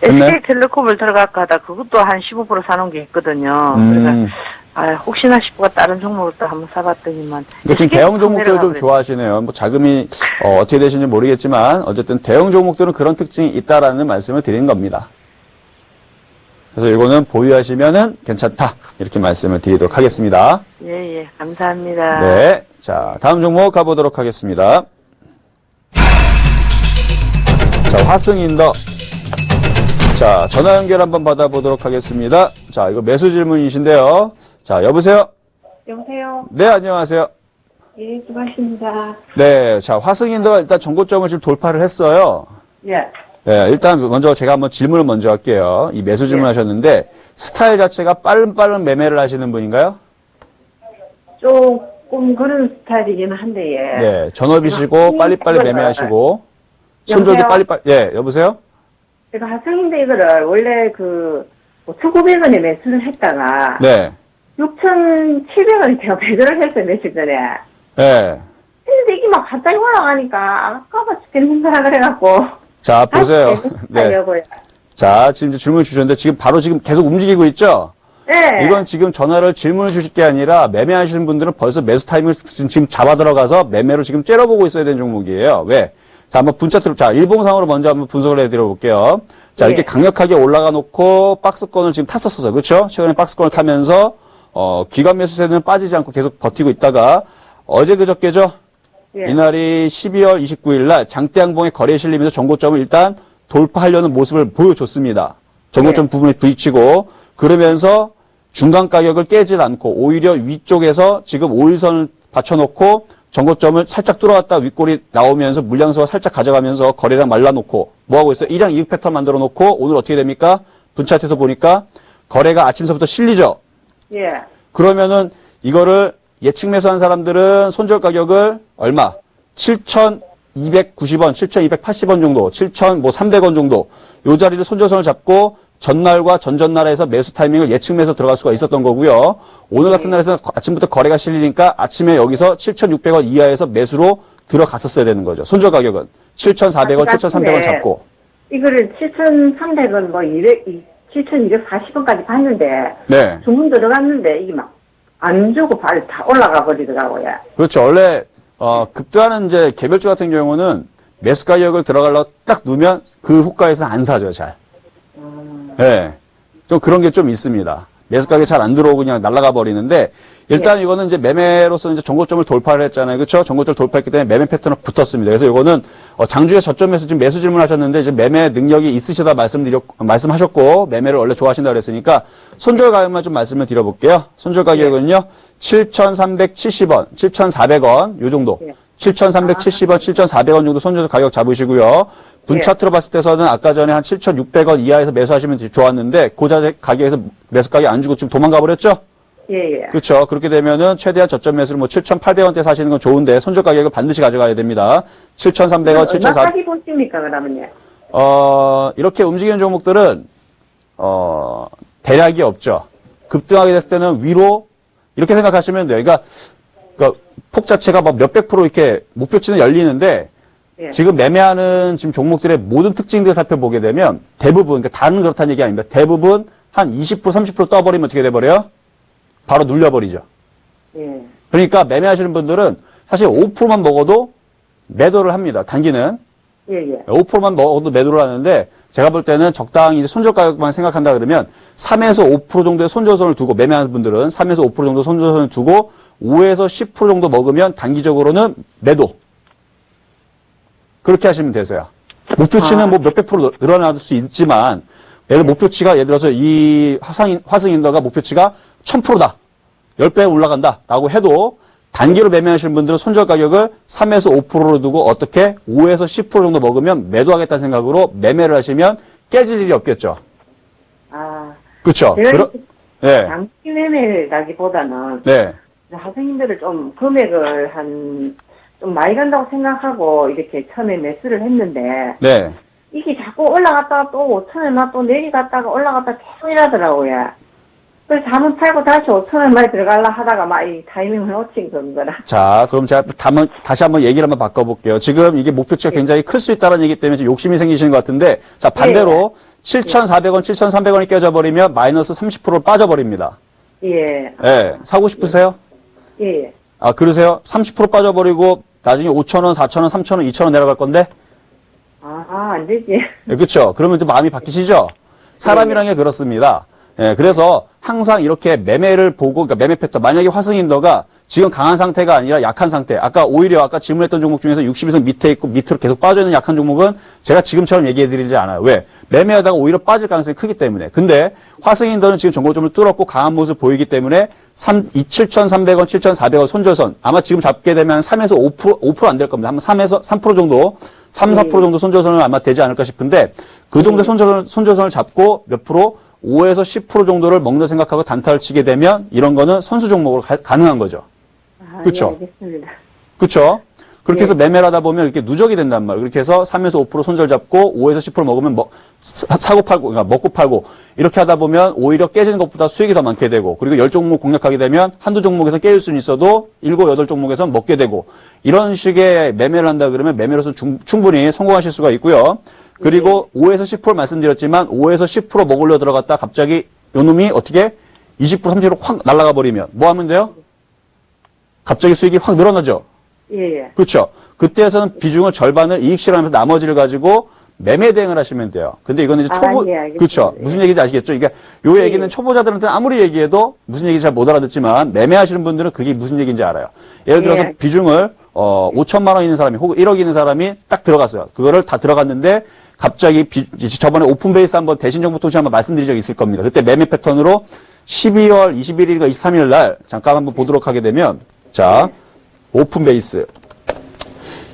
SK텔레콤을 들어갈까 하다 그것도 한 15% 사놓은 게 있거든요. 그래서 혹시나 싶어가 다른 종목을 또 한번 사봤더니만. 그러니까 지금 대형 종목들을 좀 좋아하시네요. 뭐 자금이 어떻게 되시는지 모르겠지만 어쨌든 대형 종목들은 그런 특징이 있다라는 말씀을 드리는 겁니다. 그래서 이거는 보유하시면은 괜찮다 이렇게 말씀을 드리도록 하겠습니다. 예, 감사합니다. 네, 자 다음 종목 가보도록 하겠습니다. 자 화승인더. 자 전화 연결 한번 받아보도록 하겠습니다. 자 이거 매수 질문이신데요. 자 여보세요. 여보세요. 네 안녕하세요. 예, 수고하십니다. 네, 자 화승인더가 일단 정고점을 지금 돌파를 했어요. 예. 네, 일단 먼저 제가 한번 질문을 먼저 할게요. 이 매수 질문하셨는데 스타일 자체가 빠른 매매를 하시는 분인가요? 조금 그런 스타일이긴 한데, 예. 네, 전업이시고 빨리빨리 매매하시고 손절도 여보세요? 빨리빨리. 예, 여보세요? 제가 하성인데 이거를 원래 5,900원에 매수를 했다가 네, 6,700원에 제가 배달을 했어요, 며칠 전에. 네. 근데 이게 막 갑자기 올라가니까 아까워 죽겠는 거라 그래갖고. 자 보세요. 네. 하려고요. 자 지금 이제 질문 주셨는데 지금 바로 지금 계속 움직이고 있죠? 네. 이건 지금 전화를 질문을 주실 게 아니라 매매하시는 분들은 벌써 매수 타이밍을 지금 잡아 들어가서 매매로 지금 째려보고 있어야 되는 종목이에요. 왜? 자, 한번 자, 일봉상으로 먼저 한번 분석을 해드려 볼게요. 자, 이렇게 강력하게 올라가 놓고 박스권을 지금 탔었어요. 그렇죠? 최근에 박스권을 타면서, 기관 매수세는 빠지지 않고 계속 버티고 있다가, 어제 그저께죠? 예. 이날이 12월 29일 날 장대양봉에 거래에 실리면서 정고점을 일단 돌파하려는 모습을 보여줬습니다. 정고점 부분에 부딪히고, 그러면서 중간 가격을 깨질 않고, 오히려 위쪽에서 지금 5일선을 받쳐놓고, 정고점을 살짝 뚫어왔다 윗골이 나오면서 물량소가 살짝 가져가면서 거래량 말라놓고 뭐하고 있어요? 1양 2흑 패턴 만들어 놓고 오늘 어떻게 됩니까? 분차트에서 보니까 거래가 아침서부터 실리죠? 예. 그러면은 이거를 예측 매수한 사람들은 손절 가격을 얼마? 7,290원, 7,280원 정도, 7,300원 정도 요 자리를 손절선을 잡고 전날과 전전날에서 매수 타이밍을 예측 매수 들어갈 수가 있었던 거고요. 오늘 같은 날에서 아침부터 거래가 실리니까 아침에 여기서 7,600원 이하에서 매수로 들어갔었어야 되는 거죠. 손절 가격은 7,400원, 7,300원 잡고. 이거를 7,300원, 7,240원까지 봤는데, 네. 주문 들어갔는데, 이게 막, 안 주고 바로 다 올라가 버리더라고요. 그렇죠. 원래, 급등하는 이제 개별주 같은 경우는 매수 가격을 들어가려고 딱 누면 그 호가에서는 안 사죠, 잘. 네. 좀 그런 게 좀 있습니다. 매수 가격이 잘 안 들어오고 그냥 날아가 버리는데, 일단 이거는 이제 매매로서 이제 정고점을 돌파를 했잖아요. 그렇죠? 정고점을 돌파했기 때문에 매매 패턴은 붙었습니다. 그래서 이거는 장중에 저점에서 지금 매수 질문하셨는데 이제 매매 능력이 있으시다 말씀하셨고 매매를 원래 좋아하신다 그랬으니까 손절 가격만 좀 말씀을 드려볼게요. 손절 가격은요. 7,370원, 7,400원 요 정도. 7,370원, 7,400원 정도 손절 가격 잡으시고요. 분 차트로 봤을 때서는 아까 전에 한 7,600원 이하에서 매수하시면 좋았는데 고자 가격에서 매수 가격 안 주고 지금 도망가 버렸죠? 예. 그렇죠. 그렇게 되면은 최대한 저점 매수를 뭐 7,800원대 사시는 건 좋은데 손절 가격을 반드시 가져가야 됩니다. 7,300원, 7,400원. 얼마까지 보십니까, 그러면요? 이렇게 움직이는 종목들은 대략이 없죠. 급등하게 됐을 때는 위로 이렇게 생각하시면 돼요. 그러니까 폭 자체가 막 몇백 프로 이렇게 목표치는 열리는데 예. 지금 매매하는 지금 종목들의 모든 특징들을 살펴보게 되면 대부분, 그러니까 다는 그렇다는 얘기 아닙니다. 대부분 한 20%, 30% 떠버리면 어떻게 돼버려요? 바로 눌려버리죠. 예. 그러니까 매매하시는 분들은 사실 5%만 먹어도 매도를 합니다. 단기는. 예. 5%만 먹어도 매도를 하는데 제가 볼 때는 적당히 이제 손절 가격만 생각한다 그러면 3에서 5% 정도의 손절선을 두고 매매하는 분들은 3에서 5% 정도 손절선을 두고 5에서 10% 정도 먹으면 단기적으로는 매도. 그렇게 하시면 되세요. 목표치는 뭐 몇백 프로 늘어날 수 있지만 예를 목표치가 예를 들어서 이 화승인더가 목표치가 1000%다. 10배 올라간다. 라고 해도 단기로 매매하시는 분들은 손절 가격을 3에서 5%로 두고 어떻게 5에서 10% 정도 먹으면 매도하겠다는 생각으로 매매를 하시면 깨질 일이 없겠죠. 그렇죠. 네. 장기 매매라기보다는 네. 학생님들을 좀 금액을 좀 많이 간다고 생각하고 이렇게 처음에 매수를 했는데 네. 이게 자꾸 올라갔다가 또 5천원만 또 내리갔다가 올라갔다 계속 이러더라고요. 그래서 한번 팔고 다시 5천원만 들어가려 하다가 막 이 타이밍을 놓친 거라. 자, 그럼 제가 다시 한번 얘기를 한번 바꿔볼게요. 지금 이게 목표치가 굉장히 클 수 있다는 얘기 때문에 좀 욕심이 생기시는 것 같은데, 자, 반대로 7,400원, 7,300원이 깨져버리면 마이너스 30% 빠져버립니다. 예. 예. 사고 싶으세요? 예. 아, 그러세요? 30% 빠져버리고 나중에 5,000원, 4,000원, 3,000원, 2,000원 내려갈 건데? 안 되지. 예, 그렇죠. 그러면 좀 마음이 바뀌시죠? 사람이란 게 그렇습니다. 예, 그래서 항상 이렇게 매매를 보고, 그러니까 매매 패턴, 만약에 화승인더가 지금 강한 상태가 아니라 약한 상태, 오히려 아까 질문했던 종목 중에서 60이선 밑에 있고 밑으로 계속 빠져있는 약한 종목은 제가 지금처럼 얘기해드리지 않아요. 왜? 매매하다가 오히려 빠질 가능성이 크기 때문에. 근데 화승인더는 지금 정고점을 뚫었고 강한 모습을 보이기 때문에 7,300원, 7,400원 손절선, 아마 지금 잡게 되면 3에서 5% 안 될 겁니다. 한 3에서 3% 정도, 3, 4% 정도 손절선은 아마 되지 않을까 싶은데 그 정도 손절선을 잡고 몇 프로? 5에서 10% 정도를 먹는 생각하고 단타를 치게 되면 이런 거는 선수 종목으로 가능한 거죠. 그렇죠? 예, 알겠습니다. 그렇죠? 그렇게 해서 매매를 하다 보면 이렇게 누적이 된단 말이에요. 그렇게 해서 3에서 5% 손절 잡고 5에서 10% 먹으면 사고 팔고, 그러니까 먹고 팔고 이렇게 하다 보면 오히려 깨지는 것보다 수익이 더 많게 되고 그리고 10종목 공략하게 되면 한두 종목에서 깨질 수는 있어도 7, 8종목에서 먹게 되고 이런 식의 매매를 한다 그러면 매매로서 충분히 성공하실 수가 있고요. 그리고 5에서 10% 말씀드렸지만 5에서 10% 먹으려 들어갔다 갑자기 요놈이 어떻게 20%, 30% 확 날아가 버리면 뭐 하면 돼요? 갑자기 수익이 확 늘어나죠? 예. 그렇죠. 그때에서는 비중을 절반을 이익 실현하면서 나머지를 가지고 매매 대응을 하시면 돼요. 근데 이거는 이제 초보, 예, 알겠습니다. 그렇죠. 무슨 얘기인지 아시겠죠? 이게 요 얘기는 초보자들한테는 아무리 얘기해도 무슨 얘기인지 잘 못 알아듣지만 매매하시는 분들은 그게 무슨 얘기인지 알아요. 예를 들어서 예. 비중을 5천만 원 있는 사람이 혹은 1억 있는 사람이 딱 들어갔어요. 그거를 다 들어갔는데 갑자기 저번에 오픈 베이스 한번 대신 정보 통신 한번 말씀드린 적이 있을 겁니다. 그때 매매 패턴으로 12월 21일과 23일 날 잠깐 한번 보도록 하게 되면 자, 오픈 베이스.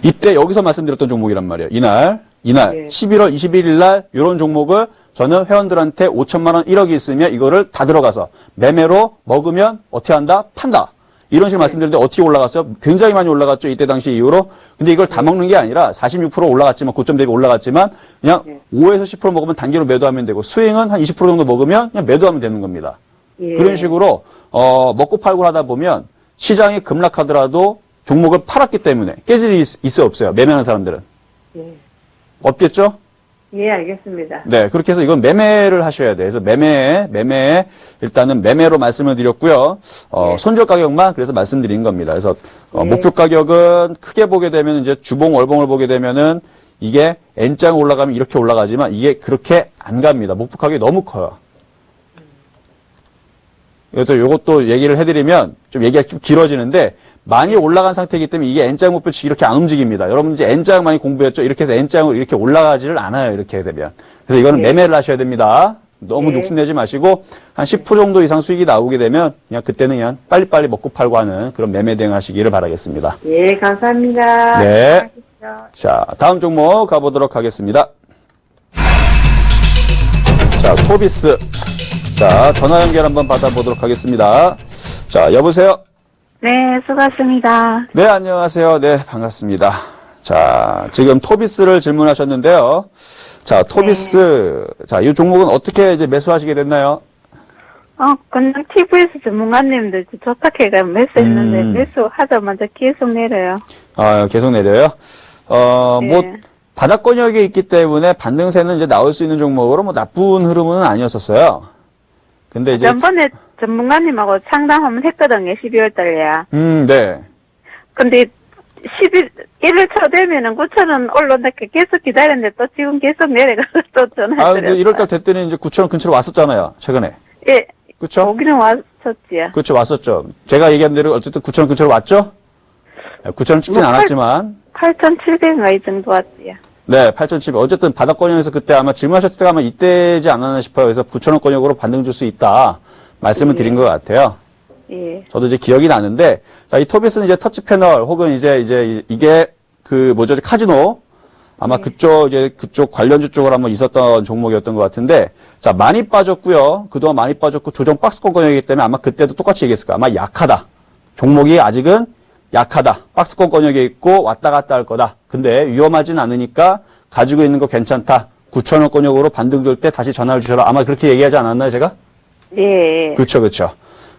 이때 여기서 말씀드렸던 종목이란 말이에요. 이날 네. 11월 21일 날 이런 종목을 저는 회원들한테 5천만 원 1억이 있으면 이거를 다 들어가서 매매로 먹으면 어떻게 한다? 판다. 이런 식으로 말씀드렸는데 어떻게 올라갔어요? 굉장히 많이 올라갔죠. 이때 당시 이후로. 근데 이걸 다 먹는 게 아니라 46% 올라갔지만 고점 대비 올라갔지만 그냥 5에서 10% 먹으면 단기로 매도하면 되고 스윙은 한 20% 정도 먹으면 그냥 매도하면 되는 겁니다. 예. 그런 식으로 먹고 팔고 하다 보면 시장이 급락하더라도 종목을 팔았기 때문에 깨질 일이 있어요, 없어요? 매매하는 사람들은. 예. 없겠죠? 예, 알겠습니다. 네, 그렇게 해서 이건 매매를 하셔야 돼요. 그래서 매매, 일단은 매매로 말씀을 드렸고요. 손절 가격만 그래서 말씀드린 겁니다. 그래서 목표 가격은 크게 보게 되면 이제 주봉, 월봉을 보게 되면은 이게 N장 올라가면 이렇게 올라가지만 이게 그렇게 안 갑니다. 목표 가격이 너무 커요. 요것도 얘기를 해드리면 좀 얘기가 좀 길어지는데 많이 올라간 상태이기 때문에 이게 N장 목표치 이렇게 안 움직입니다. 여러분 이제 N장 많이 공부했죠? 이렇게 해서 N장으로 이렇게 올라가지를 않아요. 이렇게 되면. 그래서 이거는 매매를 하셔야 됩니다. 너무 욕심내지 마시고 한 10% 정도 이상 수익이 나오게 되면 그냥 그때는 그냥 빨리빨리 먹고 팔고 하는 그런 매매 대응하시기를 바라겠습니다. 예, 감사합니다. 네. 자, 다음 종목 가보도록 하겠습니다. 자, 토비스. 자, 전화 연결 한번 받아보도록 하겠습니다. 자, 여보세요? 네, 수고하셨습니다. 네, 안녕하세요. 네, 반갑습니다. 자, 지금 토비스를 질문하셨는데요. 자, 토비스. 자, 이 종목은 어떻게 이제 매수하시게 됐나요? 그냥 TV에서 전문가님들 좋다해가 매수했는데, 매수하자마자 계속 내려요. 계속 내려요? 네. 바닥권역에 있기 때문에 반등세는 이제 나올 수 있는 종목으로 나쁜 흐름은 아니었었어요. 근데 이제. 전번에 전문가님하고 상담 했거든요, 12월 달에야. 네. 근데 1일 되면은 9,000원 올라온다 계속 기다렸는데 또 지금 계속 내려가서 또 전화드렸어요. 1월달 됐더니 이제 9,000원 근처로 왔었잖아요, 최근에. 예. 그쵸? 오기는 왔었지요. 그렇죠, 왔었죠. 제가 얘기한 대로 어쨌든 9,000원 근처로 왔죠? 9,000원 찍진 않았지만. 8,700원 이 정도 왔지요. 네, 8,700. 어쨌든 바닥권역에서 그때 아마 질문하셨을 때가 아마 이때지 않았나 싶어요. 그래서 9,000원권역으로 반등 줄 수 있다. 말씀을 드린 것 같아요. 예. 저도 이제 기억이 나는데, 자, 이 토비스는 이제 터치 패널 혹은 이제 이게 카지노. 아마 그쪽 관련주 쪽으로 한번 있었던 종목이었던 것 같은데, 자, 많이 빠졌고요. 그동안 많이 빠졌고 조정 박스권 권역이기 때문에 아마 그때도 똑같이 얘기했을 거야. 아마 약하다. 종목이 아직은 약하다. 박스권 권역에 있고 왔다 갔다 할 거다. 근데 위험하진 않으니까 가지고 있는 거 괜찮다. 9,000원 권역으로 반등 줄 때 다시 전화를 주셔라. 아마 그렇게 얘기하지 않았나요, 제가? 예. 그렇죠.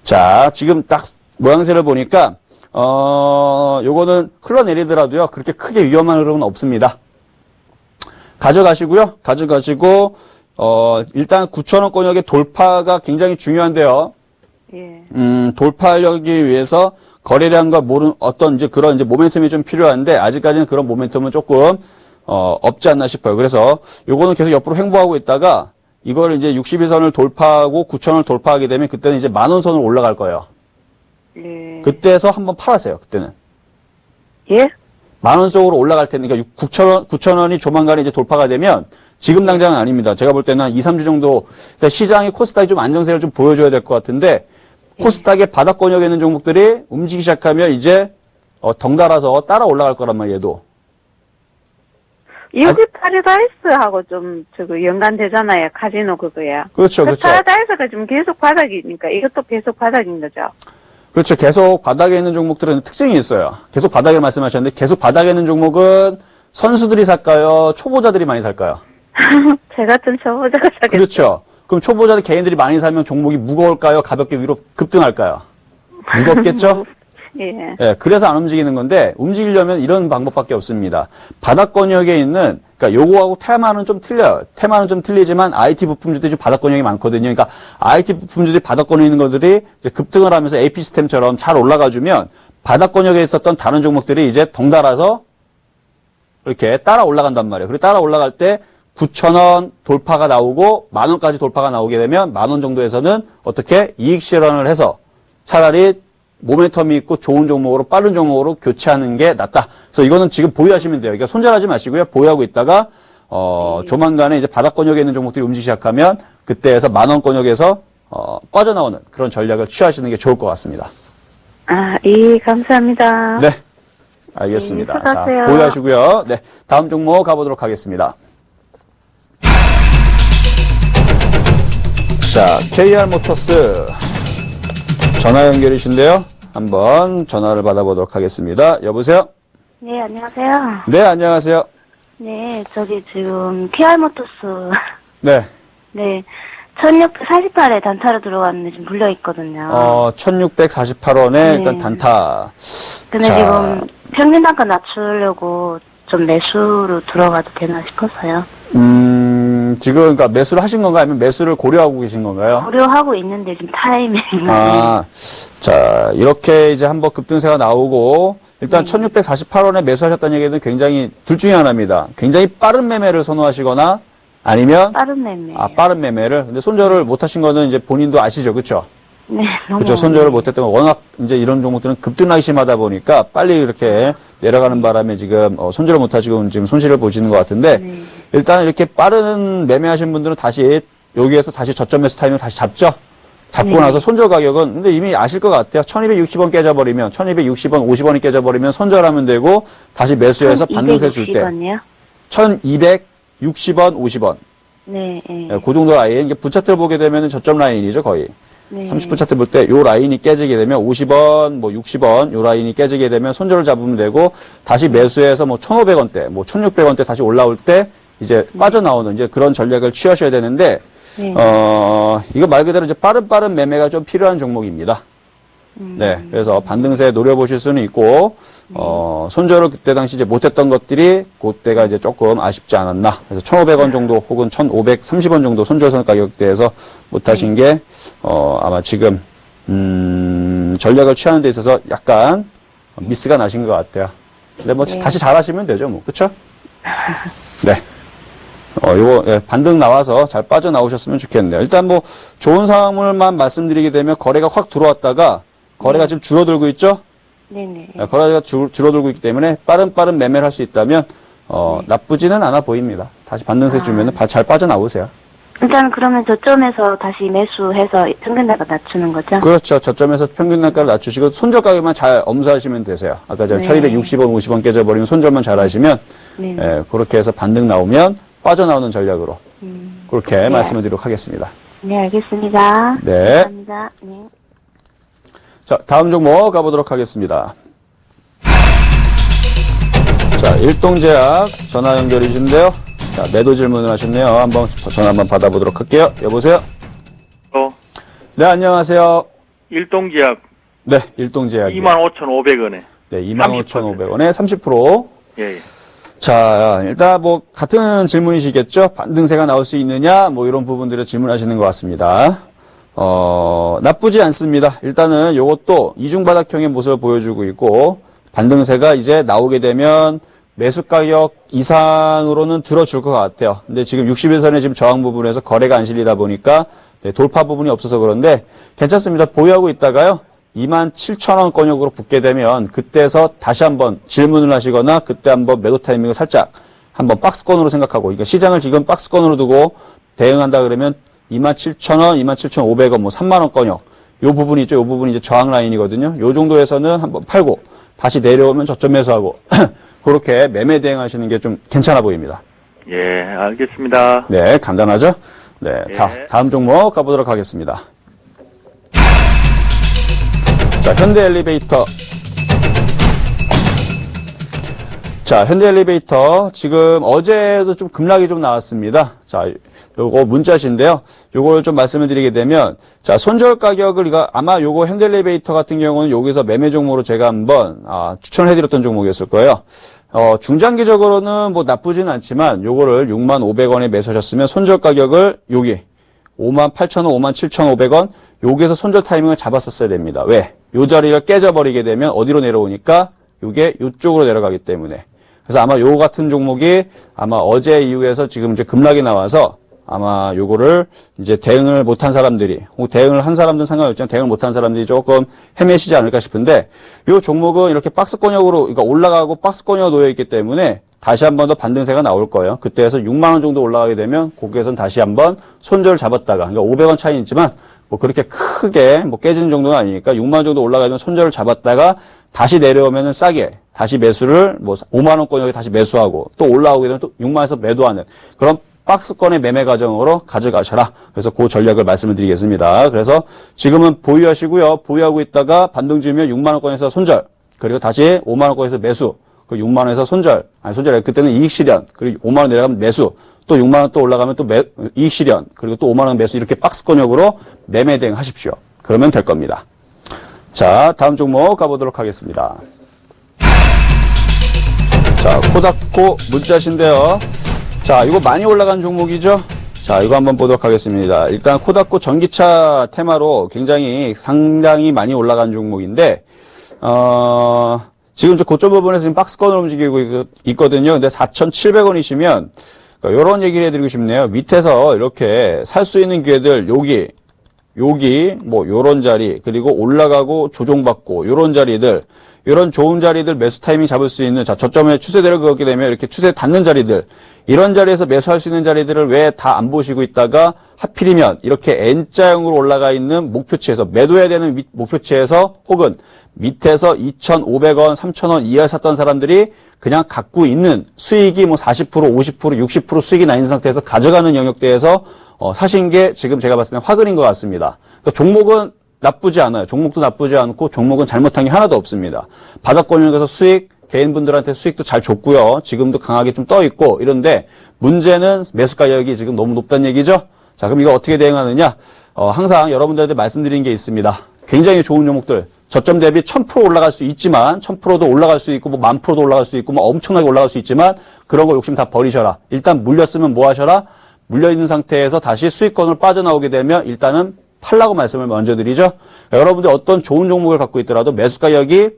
자, 지금 딱 모양새를 보니까 요거는 흘러내리더라도요. 그렇게 크게 위험한 흐름은 없습니다. 가져가시고요. 가져가시고 일단 9,000원 권역의 돌파가 굉장히 중요한데요. 예. 돌파하기 위해서 거래량과 어떤 이제 그런 이제 모멘텀이 좀 필요한데 아직까지는 그런 모멘텀은 조금 없지 않나 싶어요. 그래서 요거는 계속 옆으로 횡보하고 있다가 이걸 이제 61선을 돌파하고 9,000원을 돌파하게 되면 그때는 이제 10,000원 선으로 올라갈 거예요. 예. 그때에서 한번 팔아세요. 그때는. 예? 10,000원 쪽으로 올라갈 테니까 9,000원이 조만간에 이제 돌파가 되면 지금 당장은 아닙니다. 제가 볼 때는 한 2, 3주 정도 시장이 코스닥이 좀 안정세를 좀 보여줘야 될 것 같은데 코스닥의 바닥권역에 있는 종목들이 움직이기 시작하면 이제 덩달아서 따라 올라갈 거란 말이에요. 얘도. 여기 파라다이스하고 좀 연관되잖아요. 카지노 그거야. 그렇죠, 그렇죠. 파라다이스가 지금 계속 바닥이니까 이것도 계속 바닥인 거죠. 그렇죠. 계속 바닥에 있는 종목들은 특징이 있어요. 계속 바닥을 말씀하셨는데 계속 바닥에 있는 종목은 선수들이 살까요? 초보자들이 많이 살까요? 제 같은 초보자가 사겠죠. 그렇죠. 그럼 초보자들 개인들이 많이 살면 종목이 무거울까요? 가볍게 위로 급등할까요? 무겁겠죠? 예. 예, 그래서 안 움직이는 건데 움직이려면 이런 방법밖에 없습니다. 바닥권역에 있는 그러니까 요거하고 테마는 좀 틀려요. 테마는 좀 틀리지만 IT 부품주들이 좀 바닥권역이 많거든요. 그러니까 IT 부품주들이 바닥권에 있는 것들이 이제 급등을 하면서 AP 시스템처럼 잘 올라가주면 바닥권역에 있었던 다른 종목들이 이제 덩달아서 이렇게 따라 올라간단 말이에요. 그리고 따라 올라갈 때 9,000원 돌파가 나오고 10,000원까지 돌파가 나오게 되면 10,000원 정도에서는 어떻게 이익 실현을 해서 차라리 모멘텀이 있고 좋은 종목으로 빠른 종목으로 교체하는 게 낫다. 그래서 이거는 지금 보유하시면 돼요. 그러니까 손절하지 마시고요. 보유하고 있다가 조만간에 이제 바닥권역에 있는 종목들이 움직이기 시작하면 그때에서 10,000원 권역에서 빠져나오는 그런 전략을 취하시는 게 좋을 것 같습니다. 예, 감사합니다. 네, 알겠습니다. 네, 수고하세요. 자, 보유하시고요. 네, 다음 종목 가보도록 하겠습니다. 자, KR 모터스 전화 연결이신데요. 한번 전화를 받아보도록 하겠습니다. 여보세요? 네, 안녕하세요. 네, 안녕하세요. 네, 지금 KR 모터스 네. 네, 1648에 단타로 들어갔는데 지금 물려 있거든요. 1648원에 일단 단타. 근데 지금 평균 단가 낮추려고 좀 매수로 들어가도 되나 싶어서요. 지금 그러니까 매수를 하신 건가요? 아니면 매수를 고려하고 계신 건가요? 고려하고 있는데 지금 타이밍이. 자, 이렇게 이제 한번 급등세가 나오고, 일단 1648원에 매수하셨다는 얘기는 굉장히 둘 중에 하나입니다. 굉장히 빠른 매매를 선호하시거나, 아니면, 빠른 매매. 빠른 매매를. 근데 손절을 못 하신 거는 이제 본인도 아시죠? 그쵸? 네, 너무. 그쵸. 손절을 못 했던 거, 워낙 이제 이런 종목들은 급등하기 심하다 보니까 빨리 이렇게 내려가는 바람에 지금 손절을 못 하시고 지금 손실을 보시는 것 같은데, 일단 이렇게 빠른 매매하신 분들은 다시, 여기에서 다시 저점 매수 타이밍을 다시 잡죠? 잡고 나서 손절 가격은, 근데 이미 아실 것 같아요. 1260원 깨져버리면, 1260원, 50원이 깨져버리면 손절하면 되고, 다시 매수해서 반등세 줄 때. 1260원, 50원. 네, 네. 그 정도 라인, 이게 분차트를 보게 되면 저점 라인이죠, 거의. 네. 30분 차트 볼 때 요 라인이 깨지게 되면 50원, 뭐 60원 요 라인이 깨지게 되면 손절을 잡으면 되고 다시 매수해서 뭐 1,500원대, 뭐 1,600원대 다시 올라올 때 이제 빠져나오는 이제 그런 전략을 취하셔야 되는데 이거 말 그대로 이제 빠른 매매가 좀 필요한 종목입니다. 네. 그래서 반등세 노려보실 수는 있고, 손절을 그때 당시 이제 못했던 것들이, 그때가 이제 조금 아쉽지 않았나. 그래서 1,500원 정도 혹은 1,530원 정도 손절선 가격대에서 못하신 게, 아마 지금, 전략을 취하는 데 있어서 약간 미스가 나신 것 같아요. 근데 뭐 다시 잘하시면 되죠, 뭐. 그쵸? 네. 요거, 예, 반등 나와서 잘 빠져나오셨으면 좋겠네요. 일단 뭐, 좋은 상황을만 말씀드리게 되면 거래가 확 들어왔다가, 거래가 지금 줄어들고 있죠? 네네. 거래가 줄어들고 있기 때문에 빠른 매매를 할 수 있다면, 나쁘지는 않아 보입니다. 다시 반등세 주면은 잘 빠져나오세요. 일단 그러면 저점에서 다시 매수해서 평균가가 낮추는 거죠? 그렇죠. 저점에서 평균 단가를 낮추시고, 손절 가격만 잘 엄수하시면 되세요. 아까 전에 1260원, 50원 깨져버리면 손절만 잘 하시면, 예, 그렇게 해서 반등 나오면 빠져나오는 전략으로, 그렇게 말씀을 드리도록 하겠습니다. 네, 알겠습니다. 네. 감사합니다. 네. 자, 다음 종목 가보도록 하겠습니다. 자, 일동제약 전화 연결이 주신데요. 자, 매도 질문을 하셨네요. 한번 전화 한번 받아보도록 할게요. 여보세요? 네, 안녕하세요. 일동제약. 네, 일동제약. 25,500원에. 네, 25,500원에 30%. 예. 자, 일단 뭐 같은 질문이시겠죠? 반등세가 나올 수 있느냐? 뭐 이런 부분들을 질문하시는 것 같습니다. 나쁘지 않습니다. 일단은 요것도 이중바닥형의 모습을 보여주고 있고, 반등세가 이제 나오게 되면 매수 가격 이상으로는 들어줄 것 같아요. 근데 지금 61선의 지금 저항 부분에서 거래가 안 실리다 보니까 돌파 부분이 없어서 그런데 괜찮습니다. 보유하고 있다가요. 27,000원권역으로 붙게 되면 그때서 다시 한번 질문을 하시거나 그때 한번 매도 타이밍을 살짝 한번 박스권으로 생각하고, 그러니까 시장을 지금 박스권으로 두고 대응한다 그러면 27,000원, 27,500원, 뭐 3만원권역. 요 부분이 있죠. 요 부분이 이제 저항 라인이거든요. 요 정도에서는 한번 팔고, 다시 내려오면 저점 매수하고, 그렇게 매매 대응하시는 게 좀 괜찮아 보입니다. 예, 알겠습니다. 네, 간단하죠? 네. 자, 다음 종목 가보도록 하겠습니다. 자, 현대 엘리베이터. 자, 현대 엘리베이터. 지금 어제도 좀 급락이 좀 나왔습니다. 자, 요거 문자신데요. 요걸 좀 말씀을 드리게 되면, 자, 손절 가격을, 이거 아마 요거 현대 엘리베이터 같은 경우는 여기서 매매 종목으로 제가 한번, 추천을 해드렸던 종목이었을 거예요. 중장기적으로는 뭐 나쁘진 않지만, 요거를 65,500원에 매수하셨으면 손절 가격을 여기, 58,000원, 57,500원, 여기에서 손절 타이밍을 잡았었어야 됩니다. 왜? 요 자리를 깨져버리게 되면 어디로 내려오니까, 요게 요쪽으로 내려가기 때문에. 그래서 아마 요 같은 종목이 아마 어제 이후에서 지금 이제 급락이 나와서 아마 요거를 이제 대응을 못한 사람들이, 혹은 대응을 한 사람들은 상관없지만 대응을 못한 사람들이 조금 헤매시지 않을까 싶은데, 요 종목은 이렇게 박스권역으로, 그러니까 올라가고 박스권역으로 놓여있기 때문에 다시 한 번 더 반등세가 나올 거예요. 그때에서 6만원 정도 올라가게 되면 거기에선 다시 한번 손절을 잡았다가, 그러니까 500원 차이는 있지만 뭐 그렇게 크게 뭐 깨지는 정도는 아니니까 6만원 정도 올라가면 손절을 잡았다가 다시 내려오면은 싸게 다시 매수를 뭐 5만원권역에 다시 매수하고 또 올라오게 되면 또 6만원에서 매도하는 그런 박스권의 매매 과정으로 가져가셔라. 그래서 그 전략을 말씀을 드리겠습니다. 그래서 지금은 보유하시고요. 보유하고 있다가 반등 주면 6만원권에서 손절, 그리고 다시 5만원권에서 매수, 그 6만원에서 손절, 그때는 이익 실현, 그리고 5만원 내려가면 매수, 또 6만원 또 올라가면 또 이익 실현, 그리고 또 5만원 매수, 이렇게 박스권역으로 매매 대응 하십시오. 그러면 될 겁니다. 자, 다음 종목 가보도록 하겠습니다. 자, 코다코 문자신데요. 자, 이거 많이 올라간 종목이죠? 자, 이거 한번 보도록 하겠습니다. 일단 코다코 전기차 테마로 상당히 많이 올라간 종목인데, 지금 저 고점 부분에서 지금 박스권으로 움직이고 있거든요. 근데 4,700원이시면, 요런 얘기를 해드리고 싶네요. 밑에서 이렇게 살 수 있는 기회들, 여기, 뭐, 요런 자리, 그리고 올라가고 조종받고, 요런 자리들, 이런 좋은 자리들 매수 타이밍 잡을 수 있는, 자, 저점에 추세대를 그었게 되면 이렇게 추세 닿는 자리들, 이런 자리에서 매수할 수 있는 자리들을 왜 다 안 보시고 있다가 하필이면 이렇게 N자형으로 올라가 있는 목표치에서, 매도해야 되는 목표치에서 혹은 밑에서 2,500원, 3,000원 이하에 샀던 사람들이 그냥 갖고 있는 수익이 뭐 40%, 50%, 60% 수익이 나 있는 상태에서 가져가는 영역대에서 사신 게 지금 제가 봤을 때 화근인 것 같습니다. 그러니까 종목은 나쁘지 않아요. 종목도 나쁘지 않고 종목은 잘못한 게 하나도 없습니다. 바닥권역에서 수익, 개인분들한테 수익도 잘 줬고요. 지금도 강하게 좀 떠 있고 이런데 문제는 매수 가격이 지금 너무 높다는 얘기죠. 자, 그럼 이거 어떻게 대응하느냐? 항상 여러분들한테 말씀드린 게 있습니다. 굉장히 좋은 종목들. 저점 대비 1000% 올라갈 수 있지만 1000%도 올라갈 수 있고 뭐 10,000%도 올라갈 수 있고 뭐 엄청나게 올라갈 수 있지만 그런 거 욕심 다 버리셔라. 일단 물렸으면 뭐 하셔라? 물려있는 상태에서 다시 수익권을 빠져나오게 되면 일단은 팔라고 말씀을 먼저 드리죠. 여러분들 어떤 좋은 종목을 갖고 있더라도 매수 가격이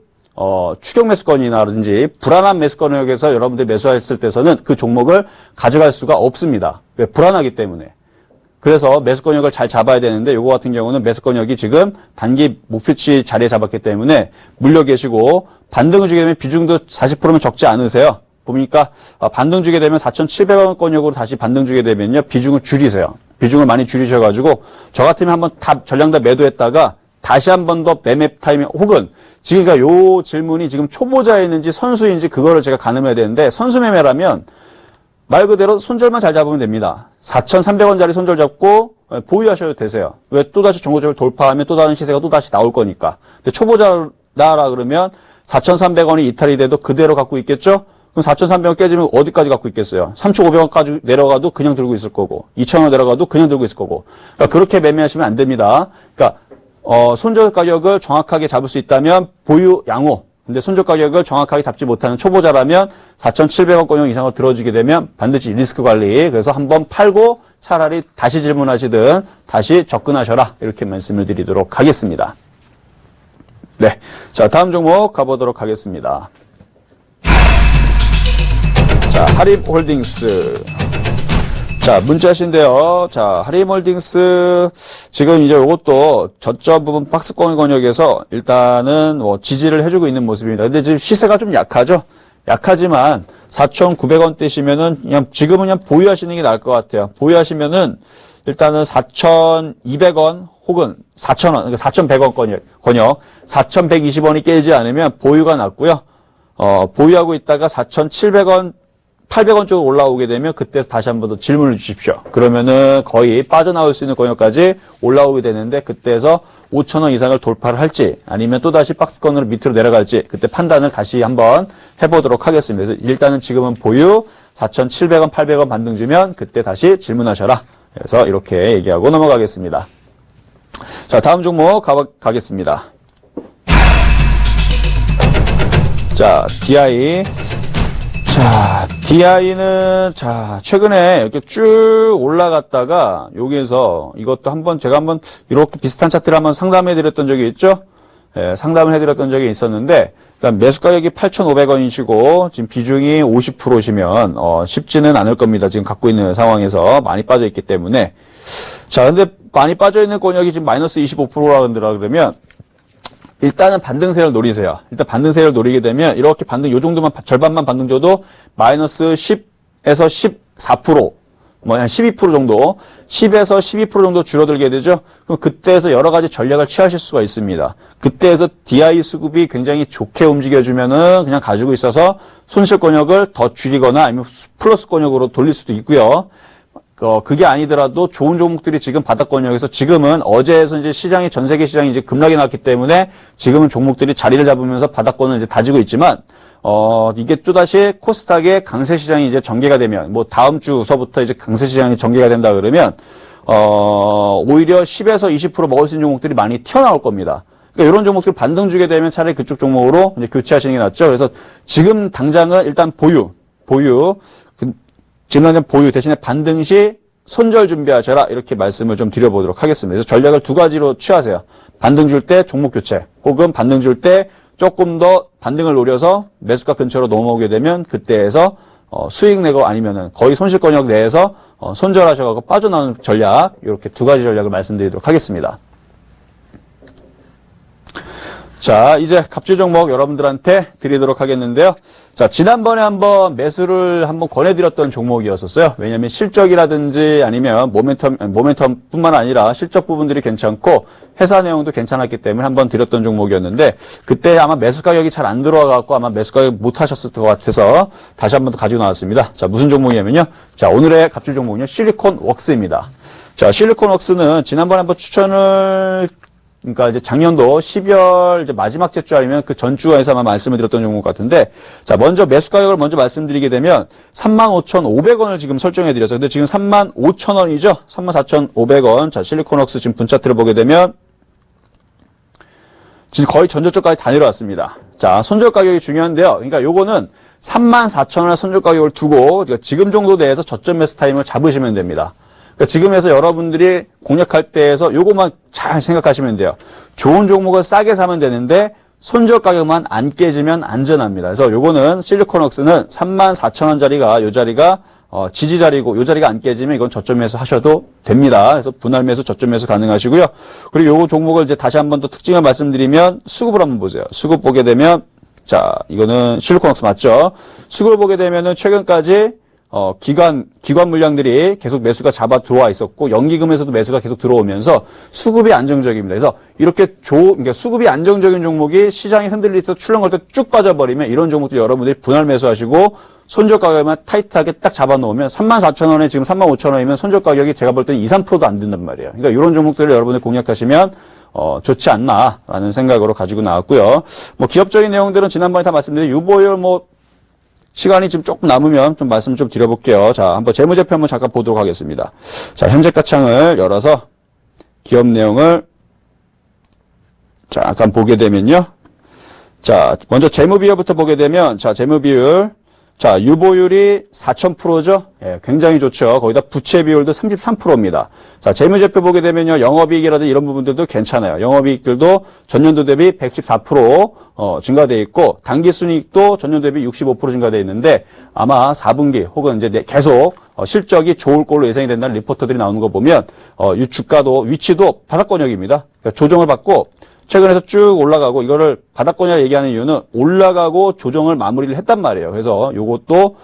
추격 매수권이라든지 불안한 매수권역에서 여러분들이 매수했을 때서는 그 종목을 가져갈 수가 없습니다. 왜? 불안하기 때문에. 그래서 매수권역을 잘 잡아야 되는데 요거 같은 경우는 매수권역이 지금 단기 목표치 자리에 잡았기 때문에 물려 계시고 반등을 주게 되면 비중도 40%면 적지 않으세요. 보니까 반등 주게 되면 4,700원권역으로 다시 반등 주게 되면요. 비중을 줄이세요. 비중을 많이 줄이셔가지고 저 같으면 한번 다 전량 다 매도했다가 다시 한 번 더 매매 타이밍 혹은 지금 그러니까 요 질문이 지금 초보자였는지 선수인지 그거를 제가 가늠해야 되는데 선수 매매라면 말 그대로 손절만 잘 잡으면 됩니다. 4,300원짜리 손절 잡고 보유하셔도 되세요. 왜 또다시 정고점을 돌파하면 또 다른 시세가 또다시 나올 거니까. 근데 초보자라 그러면 4,300원이 이탈이 돼도 그대로 갖고 있겠죠? 그럼 4,300원 깨지면 어디까지 갖고 있겠어요? 3,500원까지 내려가도 그냥 들고 있을 거고 2,000원 내려가도 그냥 들고 있을 거고 그러니까 그렇게 매매하시면 안 됩니다. 그러니까 손절 가격을 정확하게 잡을 수 있다면 보유 양호. 근데 손절 가격을 정확하게 잡지 못하는 초보자라면 4,700원권 이상으로 들어주게 되면 반드시 리스크 관리. 그래서 한번 팔고 차라리 다시 질문하시든 다시 접근하셔라. 이렇게 말씀을 드리도록 하겠습니다. 네. 자, 다음 종목 가보도록 하겠습니다. 자, 하림홀딩스. 자, 문자신데요. 자, 하림홀딩스 지금 이제 이것도 저점 부분 박스권 권역에서 일단은 뭐 지지를 해주고 있는 모습입니다. 근데 지금 시세가 좀 약하죠. 약하지만 4,900원대시면은 그냥 지금은 그냥 보유하시는 게 나을 것 같아요. 보유하시면은 일단은 4,200원 혹은 4,000원, 그러니까 4,100원 권역, 4,120원이 깨지 않으면 보유가 낫고요. 보유하고 있다가 4,700원 800원 쪽으로 올라오게 되면 그때 다시 한 번 더 질문을 주십시오. 그러면은 거의 빠져나올 수 있는 권역까지 올라오게 되는데 그때에서 5,000원 이상을 돌파를 할지 아니면 또다시 박스권으로 밑으로 내려갈지 그때 판단을 다시 한번 해보도록 하겠습니다. 그래서 일단은 지금은 보유 4,700원, 800원 반등 주면 그때 다시 질문하셔라. 그래서 이렇게 얘기하고 넘어가겠습니다. 자, 다음 종목 가겠습니다. 자, DI. 자, DI는, 자, 최근에 이렇게 쭉 올라갔다가, 여기에서 이것도 제가 한번 이렇게 비슷한 차트를 한번 상담해 드렸던 적이 있죠? 예, 상담을 해 드렸던 적이 있었는데, 일단 매수 가격이 8,500원이시고, 지금 비중이 50%시면, 쉽지는 않을 겁니다. 지금 갖고 있는 상황에서 많이 빠져 있기 때문에. 자, 근데 많이 빠져 있는 권역이 지금 마이너스 25%라 그러면, 일단은 반등세를 노리세요. 일단 반등세를 노리게 되면 이렇게 반등 요 정도만 절반만 반등 줘도 마이너스 10에서 14% 뭐 한 12% 정도 10에서 12% 정도 줄어들게 되죠. 그럼 그때에서 여러 가지 전략을 취하실 수가 있습니다. 그때에서 DI 수급이 굉장히 좋게 움직여주면은 그냥 가지고 있어서 손실 권역을 더 줄이거나 아니면 플러스 권역으로 돌릴 수도 있고요. 그게 아니더라도 좋은 종목들이 지금 바닥권역에서 지금은 어제에서 이제 시장이 전 세계 시장이 이제 급락이 났기 때문에 지금은 종목들이 자리를 잡으면서 바닥권을 이제 다지고 있지만 이게 또다시 코스닥의 강세 시장이 이제 전개가 되면 뭐 다음 주서부터 이제 강세 시장이 전개가 된다 그러면 오히려 10에서 20% 먹을 수 있는 종목들이 많이 튀어나올 겁니다. 그러니까 이런 종목들 반등 주게 되면 차라리 그쪽 종목으로 이제 교체하시는 게 낫죠. 그래서 지금 당장은 일단 보유. 지금 당장 보유 대신에 반등 시 손절 준비하셔라 이렇게 말씀을 좀 드려보도록 하겠습니다. 그래서 전략을 두 가지로 취하세요. 반등 줄 때 종목 교체 혹은 반등 줄 때 조금 더 반등을 노려서 매수가 근처로 넘어오게 되면 그때에서 수익 내고 아니면은 거의 손실권역 내에서 손절하셔가지고 빠져나오는 전략 이렇게 두 가지 전략을 말씀드리도록 하겠습니다. 자, 이제 갑질 종목 여러분들한테 드리도록 하겠는데요. 자, 지난번에 한번 매수를 한번 권해드렸던 종목이었었어요. 왜냐하면 실적이라든지 아니면 모멘텀뿐만 아니라 실적 부분들이 괜찮고 회사 내용도 괜찮았기 때문에 한번 드렸던 종목이었는데 그때 아마 매수 가격이 잘 안 들어와갖고 아마 매수 가격 못 하셨을 것 같아서 다시 한번 더 가지고 나왔습니다. 자, 무슨 종목이냐면요. 자, 오늘의 갑질 종목은요. 실리콘 웍스입니다. 자, 실리콘 웍스는 지난번에 한번 추천을 그러니까 이제 작년도 12월 이제 마지막 주 아니면 그 전주에서만 말씀을 드렸던 종목 같은데, 자, 먼저 매수 가격을 먼저 말씀드리게 되면 35,500원을 지금 설정해 드려서, 근데 지금 35,000원이죠? 34,500원. 자, 실리콘웍스 지금 분 차트를 보게 되면 지금 거의 전저점까지 다 내려왔습니다. 자, 손절 가격이 중요한데요. 그러니까 요거는 34,000원의 손절 가격을 두고 지금 정도 내에서 저점 매수 타임을 잡으시면 됩니다. 그러니까 지금에서 여러분들이 공략할 때에서 요것만 잘 생각하시면 돼요. 좋은 종목을 싸게 사면 되는데 손절 가격만 안 깨지면 안전합니다. 그래서 요거는 실리콘웍스는 34,000원짜리가 요 자리가 지지 자리고 요 자리가 안 깨지면 이건 저점 매수 하셔도 됩니다. 그래서 분할 매수, 저점 매수 가능하시고요. 그리고 요 종목을 이제 다시 한번 더 특징을 말씀드리면 수급을 한번 보세요. 수급 보게 되면 자, 이거는 실리콘웍스 맞죠? 수급을 보게 되면은 최근까지 기관 물량들이 계속 매수가 잡아 들어와 있었고, 연기금에서도 매수가 계속 들어오면서 수급이 안정적입니다. 그래서 이렇게 그러니까 수급이 안정적인 종목이 시장이 흔들릴 때 출렁할 때 쭉 빠져버리면 이런 종목들 여러분들이 분할 매수하시고 손절 가격만 타이트하게 딱 잡아 놓으면 34,000원에 지금 35,000원이면 손절 가격이 제가 볼 때는 2, 3%도 안 된단 말이에요. 그러니까 이런 종목들을 여러분들 공략하시면 좋지 않나라는 생각으로 가지고 나왔고요. 뭐 기업적인 내용들은 지난번에 다 말씀드린 유보율 시간이 지금 조금 남으면 좀 말씀을 좀 드려볼게요. 자, 한번 재무제표 한번 잠깐 보도록 하겠습니다. 자, 현재가 창을 열어서 기업 내용을 잠깐 보게 되면요. 자, 먼저 재무비율부터 보게 되면, 자, 재무비율. 자, 유보율이 4,000%죠? 예, 굉장히 좋죠. 거기다 부채 비율도 33%입니다. 자, 재무제표 보게 되면요. 영업이익이라든지 이런 부분들도 괜찮아요. 영업이익들도 전년도 대비 114% 증가되어 있고, 단기순이익도 전년도 대비 65% 증가되어 있는데, 아마 4분기 혹은 이제 계속 실적이 좋을 걸로 예상이 된다는 리포터들이 나오는 거 보면, 이 주가도, 위치도 바닥권역입니다. 그러니까 조정을 받고, 최근에서 쭉 올라가고 이거를 바닥권이라 얘기하는 이유는 올라가고 조정을 마무리를 했단 말이에요. 그래서 요것도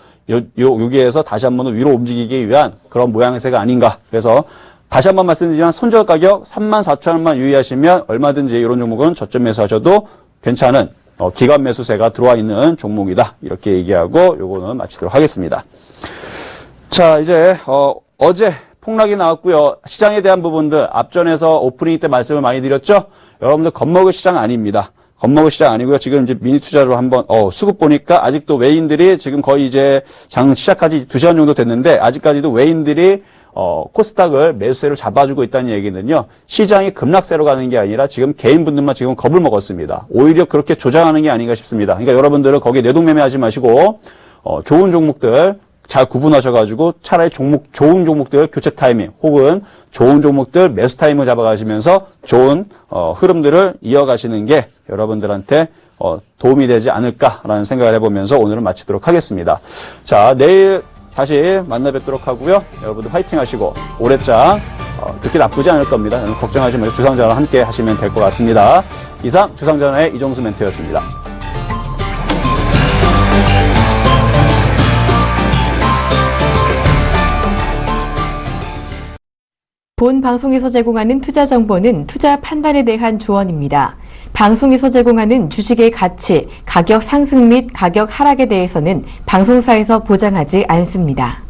여기에서 다시 한번 위로 움직이기 위한 그런 모양새가 아닌가. 그래서 다시 한번 말씀드리지만 손절 가격 34,000원만 유의하시면 얼마든지 이런 종목은 저점 매수하셔도 괜찮은 기관 매수세가 들어와 있는 종목이다. 이렇게 얘기하고 요거는 마치도록 하겠습니다. 자, 이제 어제 폭락이 나왔고요. 시장에 대한 부분들 앞전에서 오프닝 때 말씀을 많이 드렸죠. 여러분들 겁먹을 시장 아닙니다. 겁먹을 시장 아니고요. 지금 이제 미니 투자로 한번 수급 보니까 아직도 외인들이 지금 거의 이제 장 시작하지 2시간 정도 됐는데 아직까지도 외인들이 코스닥을 매수세를 잡아주고 있다는 얘기는요. 시장이 급락세로 가는 게 아니라 지금 개인분들만 지금 겁을 먹었습니다. 오히려 그렇게 조장하는 게 아닌가 싶습니다. 그러니까 여러분들은 거기에 내동매매하지 마시고 좋은 종목들 잘 구분하셔가지고 차라리 좋은 종목들 교체 타이밍 혹은 좋은 종목들 매수 타이밍을 잡아가시면서 좋은 흐름들을 이어가시는 게 여러분들한테 도움이 되지 않을까라는 생각을 해보면서 오늘은 마치도록 하겠습니다. 자, 내일 다시 만나 뵙도록 하고요. 여러분들 화이팅 하시고 올해장 그렇게 나쁘지 않을 겁니다. 걱정하지 마시고 주상전화 함께 하시면 될 것 같습니다. 이상 주상전화의 이정수 멘토였습니다. 본 방송에서 제공하는 투자 정보는 투자 판단에 대한 조언입니다. 방송에서 제공하는 주식의 가치, 가격 상승 및 가격 하락에 대해서는 방송사에서 보장하지 않습니다.